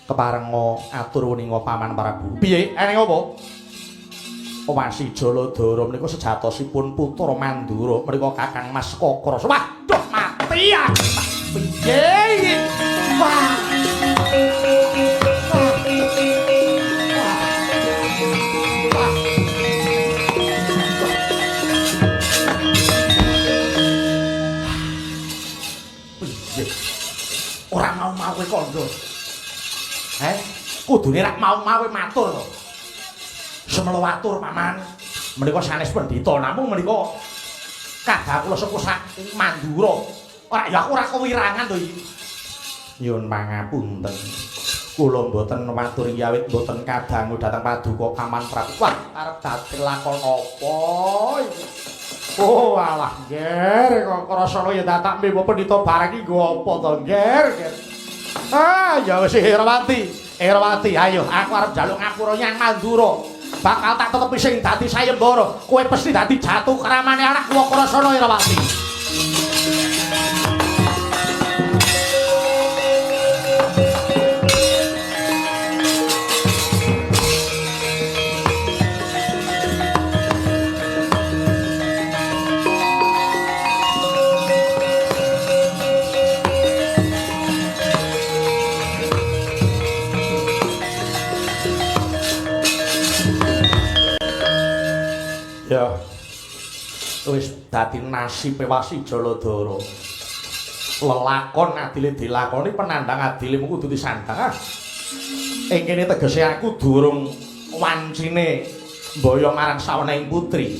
keparenga atur weninga paman Prabu. Piye? Eneng apa? Wasi Jaladara menika sejatosipun putra Mandura menika Kakang Mas Kokro. Waduh mati ya. Piye? Wah. Ora mau-mau kowe kandha. Kudune rak mau-mau matur to. Semelo atur paman. Menika sanes pendhita namung menika kadang kula sepuh saking Mandura. Ora kewirangan to iki. Nyuwun pangapunten. Kula mboten matur yawit mboten kadang dhateng paduka Paman Prabu. Wah, arep dadi lakon apa iki? Oh alah nger kok krasana ya datak mimbo pendhita bareng iki nggo apa to nger. Ya wis Herawati ayo aku arep njaluk ngapura Nyang Mandura. Bakal tak tetepi sing dadi sayembara. Kowe mesti dadi jatuh kramane anak kuwa krasana Herawati. Ya wis dadi nasibe Wasi Jaladara. Lelakon adile dilakoni penandang adile kudu disandang. Ing kene tegese aku durung wancine mbaya marang sawening putri.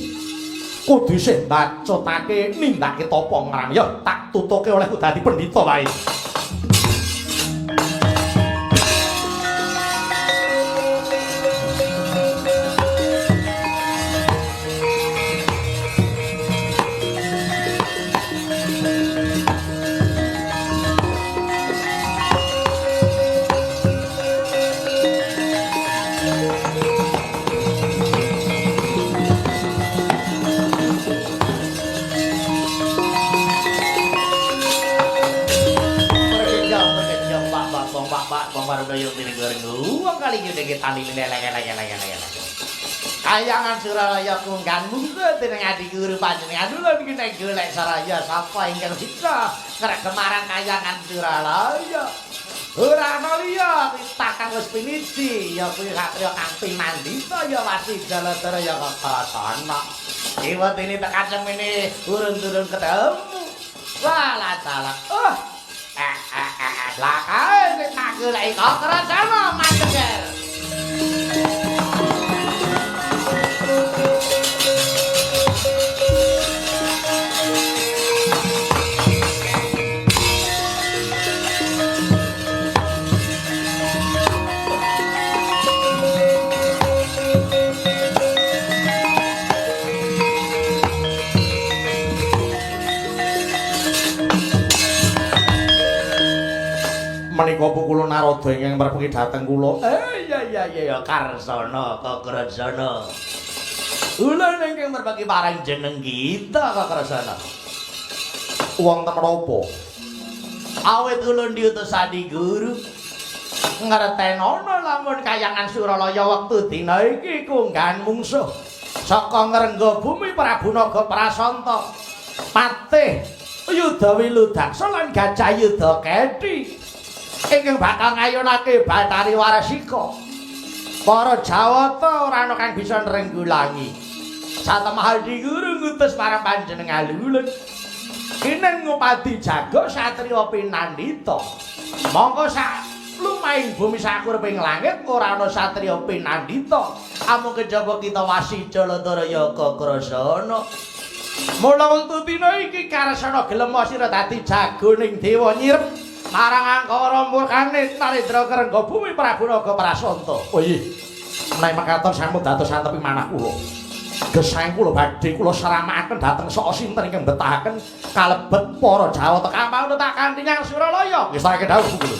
Kudu isih mbacotake nindake tapa ngrang. Ya tak tutuke olehku dadi pendhita wae. Kaya piring goreng wong kali iki tani lelek-lelek. Kayangan Suralaya kunggan munggo dening adi guru panjenengan kula niki nek golek saraya sapa ingkang bisa ngrek Semarang kayangan Suralaya. Ora ana liya takang wis piniji ya kuwi satriya kang pinandita ya Wasi Jaladara ya Kakasana. Iwatine tekan semene urun-urun ketemu. Walah salah. Lah kae nek tak goleki kok krasana manteger. Menika kula narada ingkang merpengi dhateng kula. Ya Karsana Kakrasana. Kula ingkang merpengi parang jeneng kita Kakrasana. Wonten menapa? Awit kula diutus Adi Guru ngertenono lamun kayangan Suralaya wektu dina iki kunggan mungsuh saka ngrengga bumi Prabu Naga Prasanta. Patih Yudha Wiludaksa lan Gajah Yudha Kethi ingkang bakal ngayunake Bathari Waresika. Para Jawata ora ana kang bisa nrenggulangi. Satemah Adi Guru ngutus marang panjenengan lulun kinen ngupadi jaga satriya pinandita. Monggo sak lumahing bumi sakureping langit ora ana satriya pinandita. Amung kejaba kita Wasi Jaladara ya Kakrasana. Mula wektu dina iki Karsana gelem sira dadi jagoning dewa nyirep marang angkara murkane Narendra Kerengga Bumi Prabu Naga Prasanta. Oh iya, menawi mekaten sampun dados santepi manah kula. Gesang kula badhe kula sramakaken dhateng sok sinten ingkang betahaken kalebet para Jawata kampung tak kanthi Nyang Suralaya. Wis tak dawuh kula.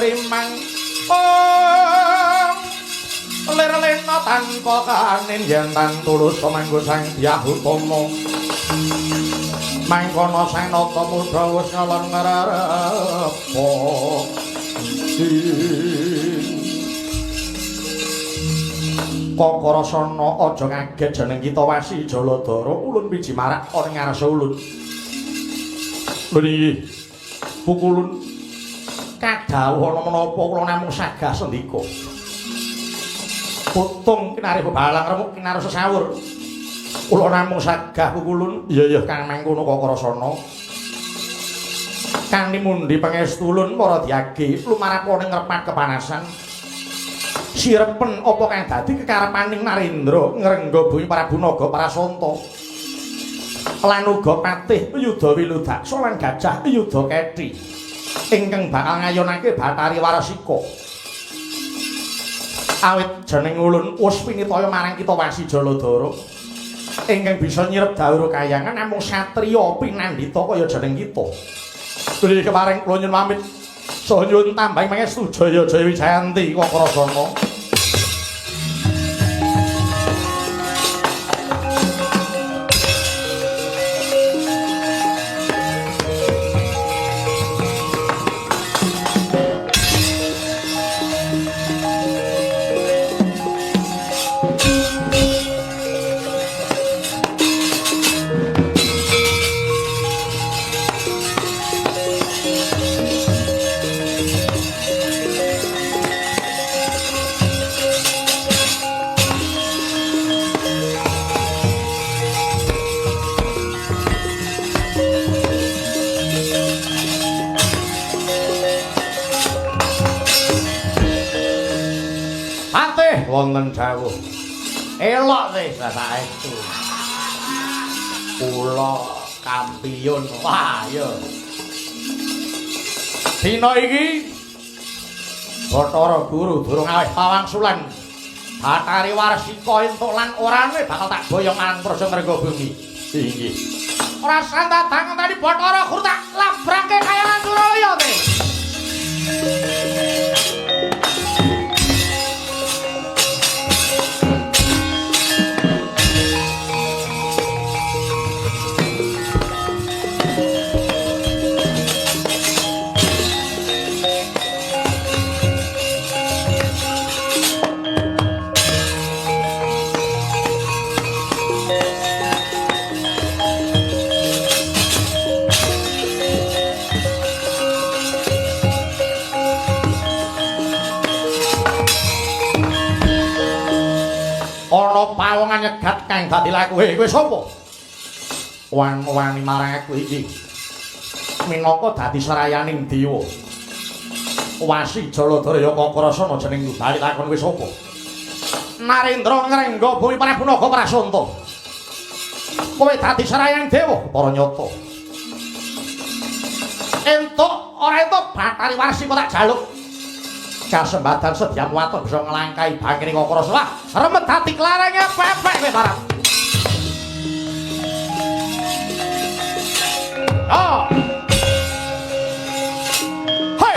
rimang lir-lirna tanpa kanin yen tan tulus manggo sang Hyang Utama mangkono sang nata muda wis ngalon ngarep Kakarasana aja kaget jeneng kita Wasi Jaladara ulun wiji marak ana ngarsa ulun. Niki pukulun kadhawuh ana menapa kula namung sagah sendika. Putung kinarih bebalang remuk kinarsa sawur. Kula namung sagah pukulun. Iya Kang mangkono Kakarasana. Kang nimundi pangestu ulun para diage lumarapaning ngrepat kepanasan. Sirepen apa kang dadi kekarepaning Narendra ngrengga bumi Prabu Naga Prasanta lan uga Patih Yudha Wiludaksa lan Gajah Yudha Kethi ingkang bakal ngayunake Bathari Warsika awit jeneng ulun wis pinitaya marang kita Wasi Jaladara ingkang bisa nyirep dawuh kayangan namung satriya pinandhita kaya jeneng kita dene kemaring kula nyuwun pamit saha nyuwun tambahing pangestu Jaya Jaya Wijayanti Kakarasana. Wonten dawuh elok sih sasaestu kula kampiyun wah ya dina iki Bathara Guru durung aweh pawangsulan Bathari Warsika entuk lan orane bakal tak boyong alang prasa ngreга bumi inggih ora santatang tadi Bathara Guru tak labrake kayangan Suralaya teh pawongan nyegat kang dadi lakuhe kowe sapa? Wani marang aku iki. Minangka dadi serayaning dewa. Wasi Jaladara ya Kakarasana jeneng bali lakon kowe sapa? Narendra ngrengga bumi Prabu Naga Prasanta. Kowe dadi serayaning dewa para nyata. Entuk ora entuk Bathari Warsika tak jaluk. Kasembadan sedya muatur bisa nglangkai bangkene Kakarasana. Remet dadi klarenge pepek kowe barang. Oh. Hei.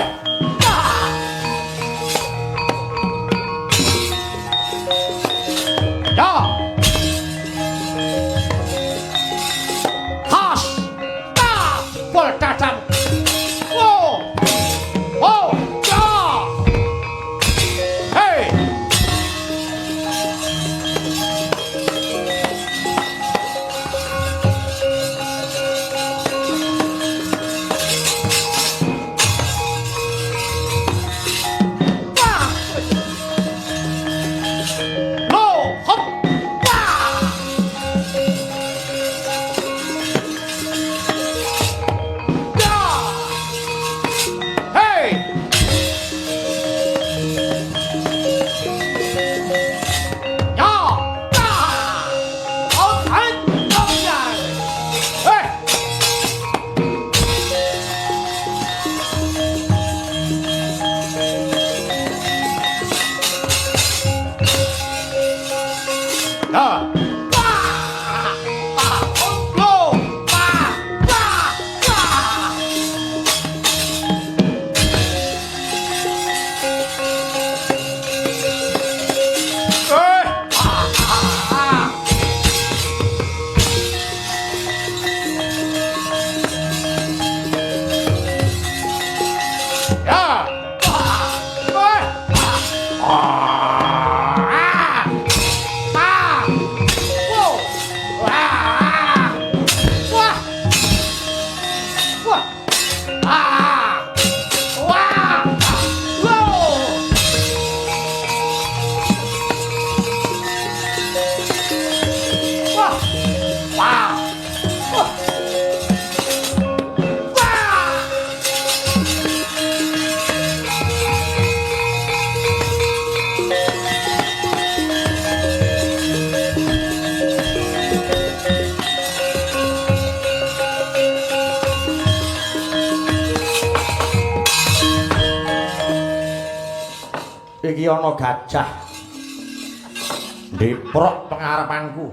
Ya. Has. Ta. Pol cacam. Oh. Oh. Iki ana gajah diprok pengarepanku.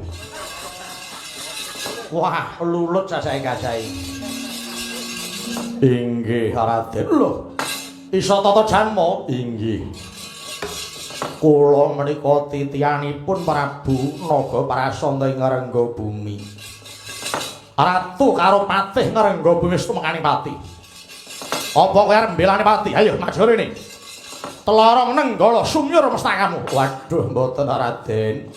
Wah, lulut sasake gajah iki. Inggih Raden. Lho, isa tata janma? Inggih. Kula menika titianipun Prabu Naga Prasanta ing Ngrengga Bumi. Ratu karo patih Ngrengga Bumi wis tumekaning pati. Apa kowe arep mbelani pati? Ayo maju rene. Telorong nenggala sumyur mestakamu. Waduh mboten Raden.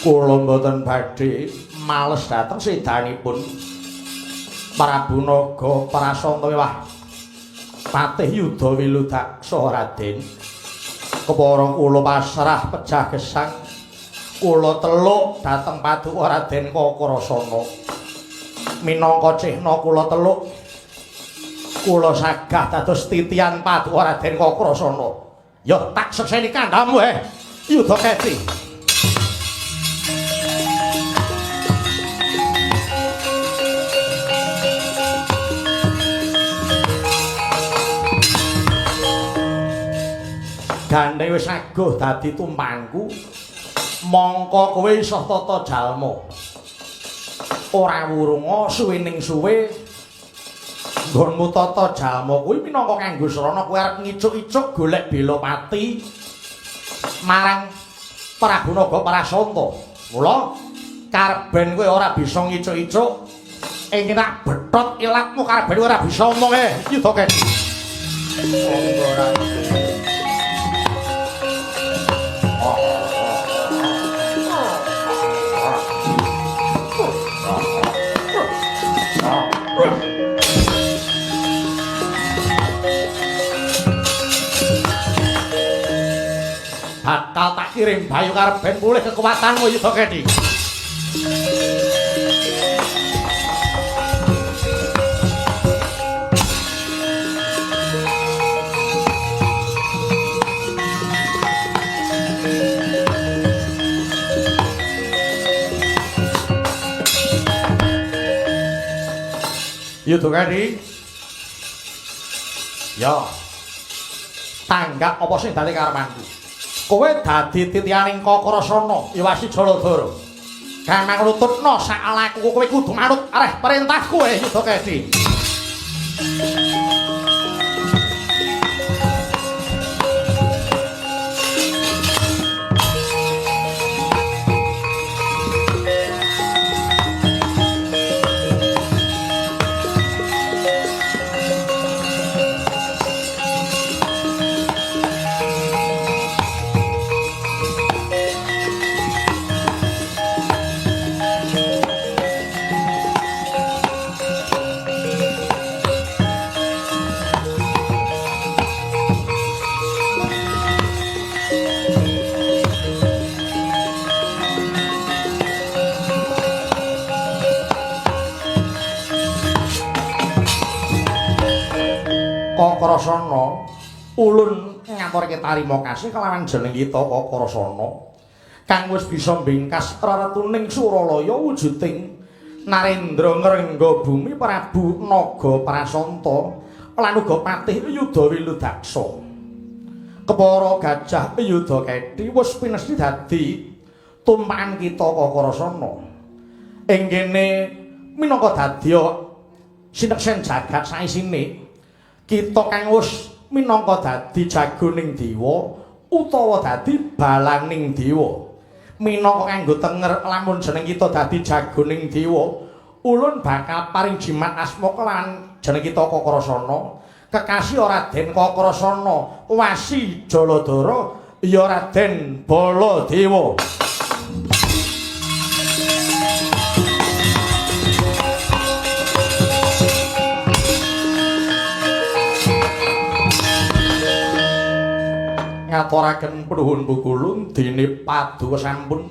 Kula mboten badhe males dhateng sedanipun Prabu Naga Prasanta wah patih Yudha Wiludaksa Raden. Kepara kula pasrah pejah gesang kula teluk dhateng Paduka Raden Kakrasana. Minangka cihna kula teluk kula sagah dados titian Paduka Raden Kakrasana. Ya tak sekseni kandhamu Yudha Keti. Gandhe wis aguh dadi tumpangku. Mongko kowe isa tata jalma. Ora wurunga suwening suwe nggonmu tata jalma kuwi minangka kanggo srana kowe arep ngicuk-icuk golek bela pati marang Prabu Naga Prasanta. Mula karben kowe ora bisa ngicuk-icuk ing tak bethot ilatmu karben ora bisa omong Yudha Keti. Monggo Raden. Bakal tak kirim bayu karben pulih kekuatanmu Yudha Keti. Yudha Keti. Ya. Tanggap apa sing dadi karepanku? Kowe dadi titianing Kakrasana Iwasi Jaladara. Kamang nututna sak alaku kowe kudu manut areh perintahku Yudha Keti. Kakrasana ulun ngaturke tarima kasih kelawan jeneng kita Kakrasana kang wis bisa mbingkas reretuning Suralaya wujuding Narendra Ngrengga Bumi Prabu Naga Prasanta lan uga patih Yudha Wiludaksa. Kepara gajah Yudha Keti wis pinesti dadi tumpakan kita Kakrasana. Ing kene minangka dadya sineksen jagat saisine kita kang wis minangka dadi jagoning dewa utawa dadi balaning dewa. Minangka kanggo tenger lamun jeneng kita dadi jagoning dewa, ulun bakal paring jimat asma kelan jeneng kita Kakrasana kekasih Raden Kakrasana Wasi Jaladara ya Raden Baladewa. Ngaturaken pnuhun pukulun dene paduka sampun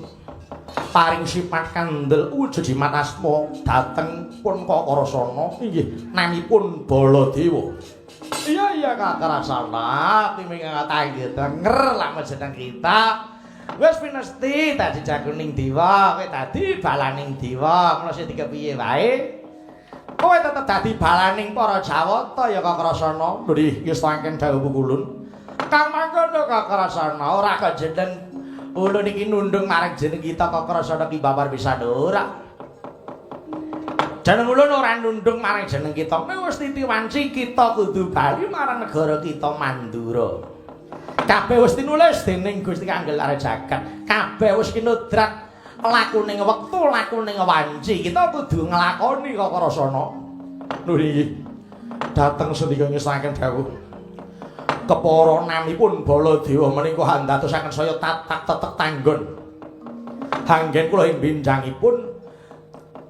paring sipat kandel wujud jimat asma dhateng pun Kakrasana inggih namipun Baladewa. Iya Kakrasana timing ngatake denger lak jeneng kita wis pinesti dadi jagoning dewa kowe dadi balaning dewa ngono sing dikepiye wae kowe tetep dadi balaning para Jawata ya Kakrasana. Lho iki saking dawuh pukulun Kang mangkono Kakrasana ora kajeneng ulun iki nundung marang jeneng kita Kakrasana ki babar pisan ora. Jeneng ulun ora nundung marang jeneng kita. Wis titiwanci kita kudu bali marang negara kita Mandura. Kabeh wis tinulis dening Gusti Kanggelar Jagat. Kabeh wis kinudrat lakuning wektu, lakuning wanci. Kita kudu nglakoni Kakrasana. Lho iki dateng sendika ngesaken dawuh kepara namipun Baladewa menika handadosaken saya tatak tetek tanggon. Hanggen kula ing benjangipun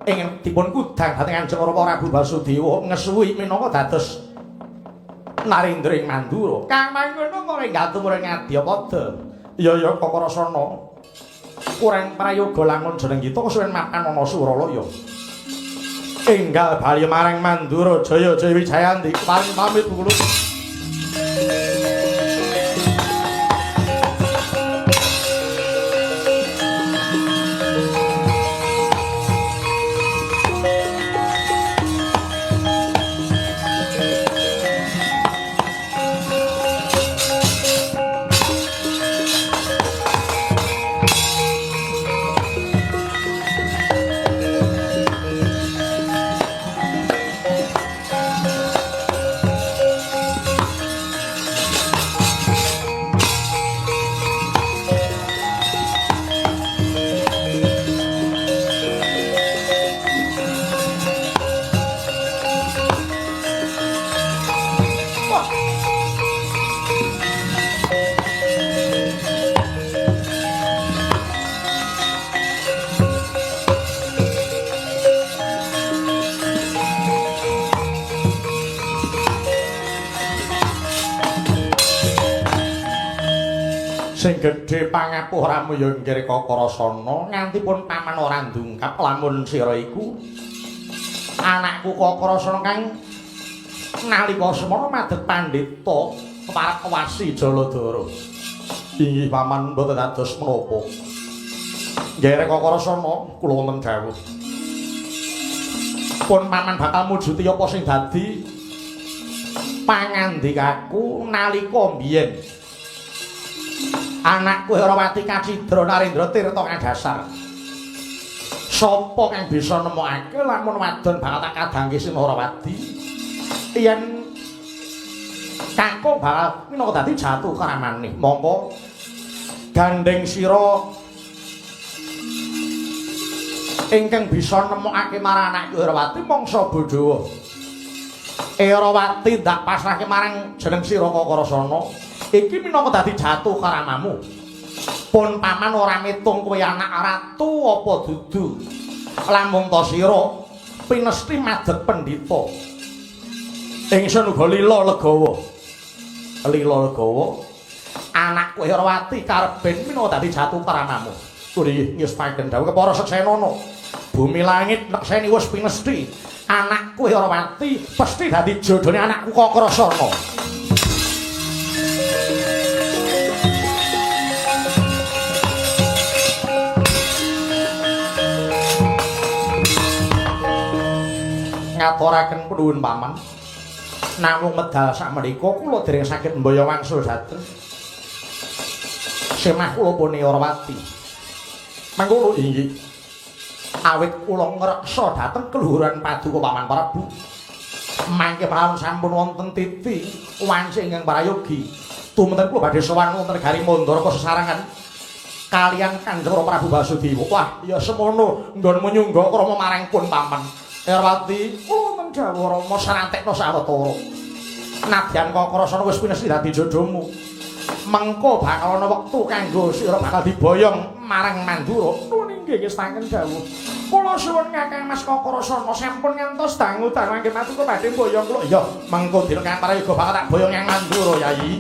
ingin dipun kudang dhateng Kanjeng Prabu Basudewa ngesuwi minangka dados narendra ing Mandura. Kang mangkono kok enggak tumurun Ngadyapada. Ya Kakrasana. Kurang prayoga lamun jeneng kita kesuwen makan ana Suralaya. Enggal bali marang Mandura Jaya Wijayandi paring pamit kula. Sing gedhe pangapuh Ramaya Nggir Kakrasana nganti pun paman ora ndungkap lamun sira iku anakku Kakrasana kang nalika semana madhet pandhita para Wasi Jaladara. Inggih paman mboten dados menapa. Nggir Kakrasana kula wonten dawuh. Pun paman bakal mujuti apa sing dadi pangandikaku nalika mbiyen. Anakku Herawati Kacidra Narendra Tirta kang dasar. Sapa kang bisa nemokake lamun wadon bakal tak kadangke Herawati? Yen kakung bakal minangka dadi jatuh karamane. Monggo gandeng sira ingkang bisa nemokake marang anakku Herawati mangsa Bandhawa. Herawati ndak pasrahke marang jeneng sira Kakrasana. Iki minangka dadi jatuh karamamu. Pun paman ora mitung kowe anak ratu apa dudu. Lamun ta sira pinesti madhep pendhita. Ingsun uga lila legawa. Lila legawa. Anakku Herawati karben minangka dadi jatuh karamamu. Kuri wis pancen dawuh para seksenana. Bumi langit nekseni wis pinesti. Anakku Herawati pasti dadi jodhone anakku Kakrasana. Ngaturaken pnuwun paman. Namung medal sakmenika kula dereng saged mbaya wangsul dhateng semah kula pun Herawati. Mangkono inggih. Awit kula ngreksa dhateng keluhuran paduka Paman Prabu. Mangke praun sampun wonten titi wanci ingkang prayogi. Tumeten kula badhe sowan wonten Negari Mandara sesarengan kaliyan Kanjeng Prabu Basudewa. Wah, ya semono nggon menyungga krama marang pun paman. Herawati, kula mendhawuh Rama sarantekna sawetara. Nadyan kok krasana wis pinesi dadi jodohmu. Mengko bakal ana wektu kanggo sira bakal diboyong marang Mandura. Nuwun inggih ngestaken dawuh. Kula suwun Kakang Mas Kakrasana sampun ngantos dangu-dangu nggih matur badhe boyong kula. Iya, mengko dina kang parayoga bakal tak boyong yang Mandura, Yayi.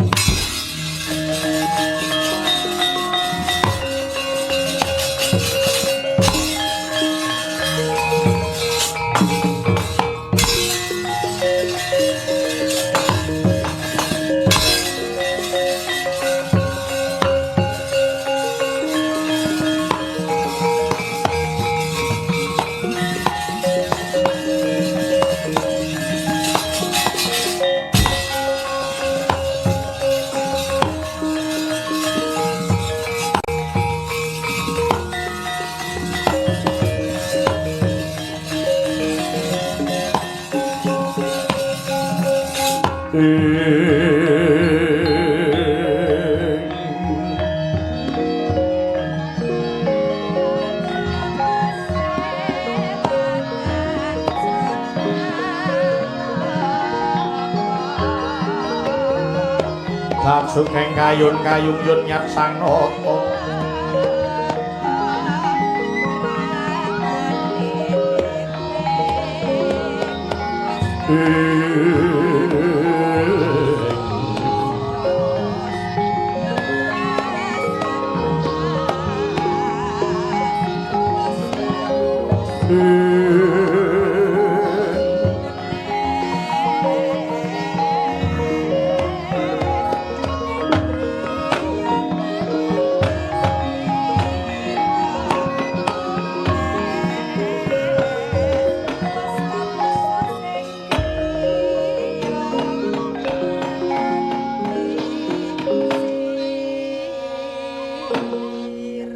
Sugeng kayun-kayung yun nyat sang nata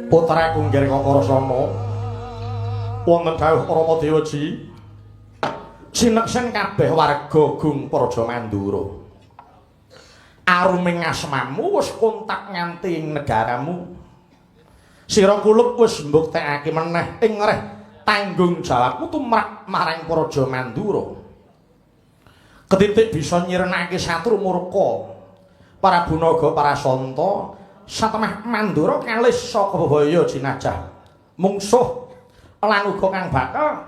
putra Kunggir Kakrasana wonten dawuh Rama Dewaji sineksen kabeh warga Gung Praja Mandura aruming asmamu wis kontak nganti ing negaramu sira kulup wis mbuktekake meneh ing reh tanggung jawabmu tumrap marang Praja Mandura ketitik bisa nyirenake satru murka para bunaga para santa satemah Mandura kalis saka bebaya jinajah mungsuh lan uga kang bakal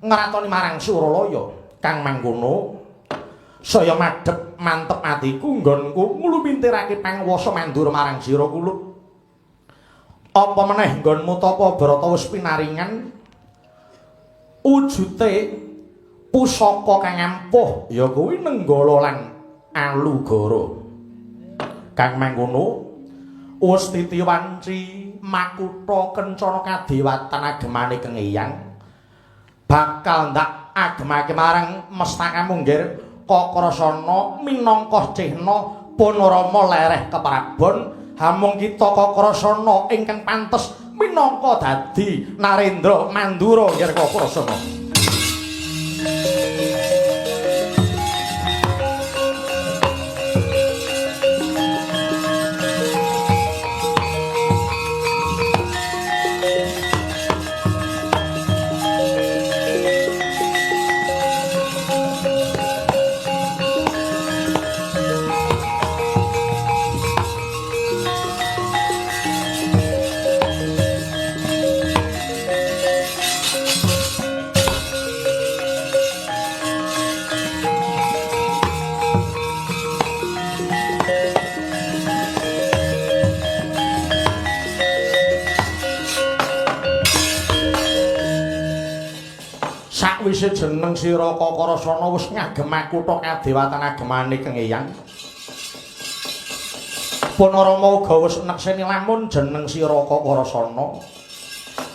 ngratoni marang Suralaya kang mangkono saya madhep mantep atiku nggonku nglumintirake pangwasa Mandura marang sira kulup apa meneh nggonmu tapa Brata wis pinaringan wujute pusaka kang ampuh ya kuwi Nenggala lan Alugara kang mangkono wis titiwanci makutha kencana kadewatan agemane kengeyang bakal ndak agemake marang mestaka munggir Kakrasana minangka cihna panorama lereh keprabon hamung kita Kakrasana ingkang pantes minangka dadi Narendra Mandura nggih Kakrasana. Sakwise jeneng sira Kakrasana wis ngagem kutha kadewatan agemane kengeyang. Panarama uga wis nekseni lamun jeneng sira Kakrasana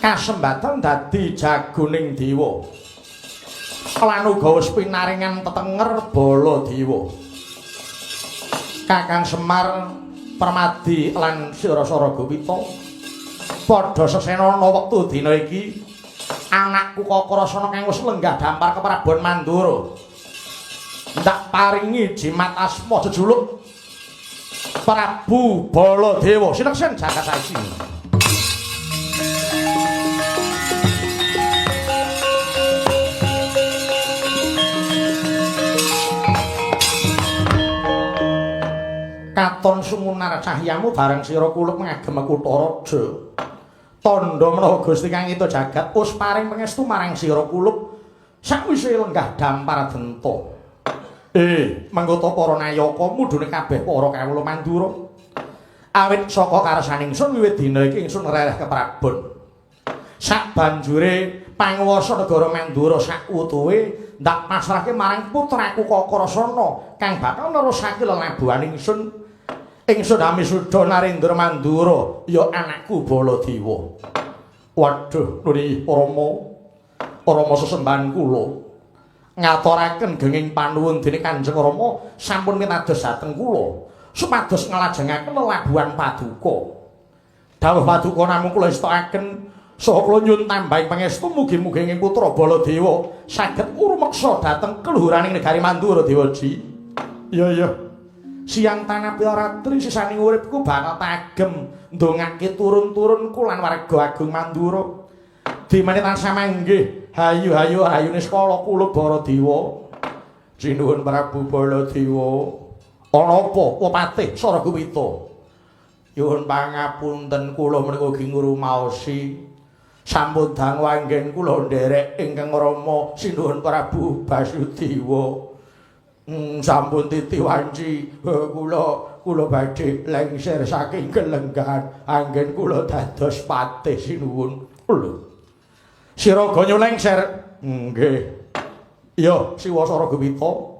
kasembadan dadi jagoning dewa. Lan uga wis pinaringan tetenger Baladewa. Kakang Semar Permadi lan Sirasara Gowita padha sesenana wektu dina iki anakku Kakrasana kang wis lenggah dampar keprabon Mandura ndak paringi jimat asma jejuluk Prabu Baladewa sineksen Jagasaji. katon sumunar cahyamu bareng sira kulup ngagem kutha raja. Tandha menawa Gusti Kang Ito Jagat wis paring pangestu marang sira kulup sakwise lenggah dampar denta. Manggota para nayaka mudhune kabeh para kawula Mandura. Awit saka karsaning ingsun wiwit dina iki ingsun rereh keprabon. Sabanjure panguwasa negara Mandura sakutuhe ndak pasrahke marang putraku Kakrasana kang bakal nerusake lelabuhan ingsun. Ingsun Amisudha Narendra Mandura ya anakku Baladewa. Waduh, nuli Rama sesembahan kula. Ngaturaken genging panuwun dening Kanjeng Rama sampun mitados dhateng kula supados nglajengaken lelabuhan paduka. Dawuh paduka namung kula istakaken saha kula nyuwun tambahing pangestu mugi-mugi ing putra Baladewa saged urmeksa dhateng keluhuraning negari Mandura Dewaji. Iya. Siang tanah piaratri sisaning uripku bakal tagem ndongake turun-turunku lan warga agung Mandura. Dimane tansah manggih hayu-hayu ayune skala kulup Baladewa. Sinuwun Prabu Baladewa. Ana apa Patih Saragawita? Nyuwun pangapunten kula menika ugi ngrumaosi sampun dang wanggen kula nderek ingkang Rama Sinuwun Prabu Basudewa. Sampun titi wanci kula badhe lengser saking kelenggahan anggen kula dados patih sinuwun. Lho. Sira ganya lengser. Nggih. Iya, Siwa Saragawita.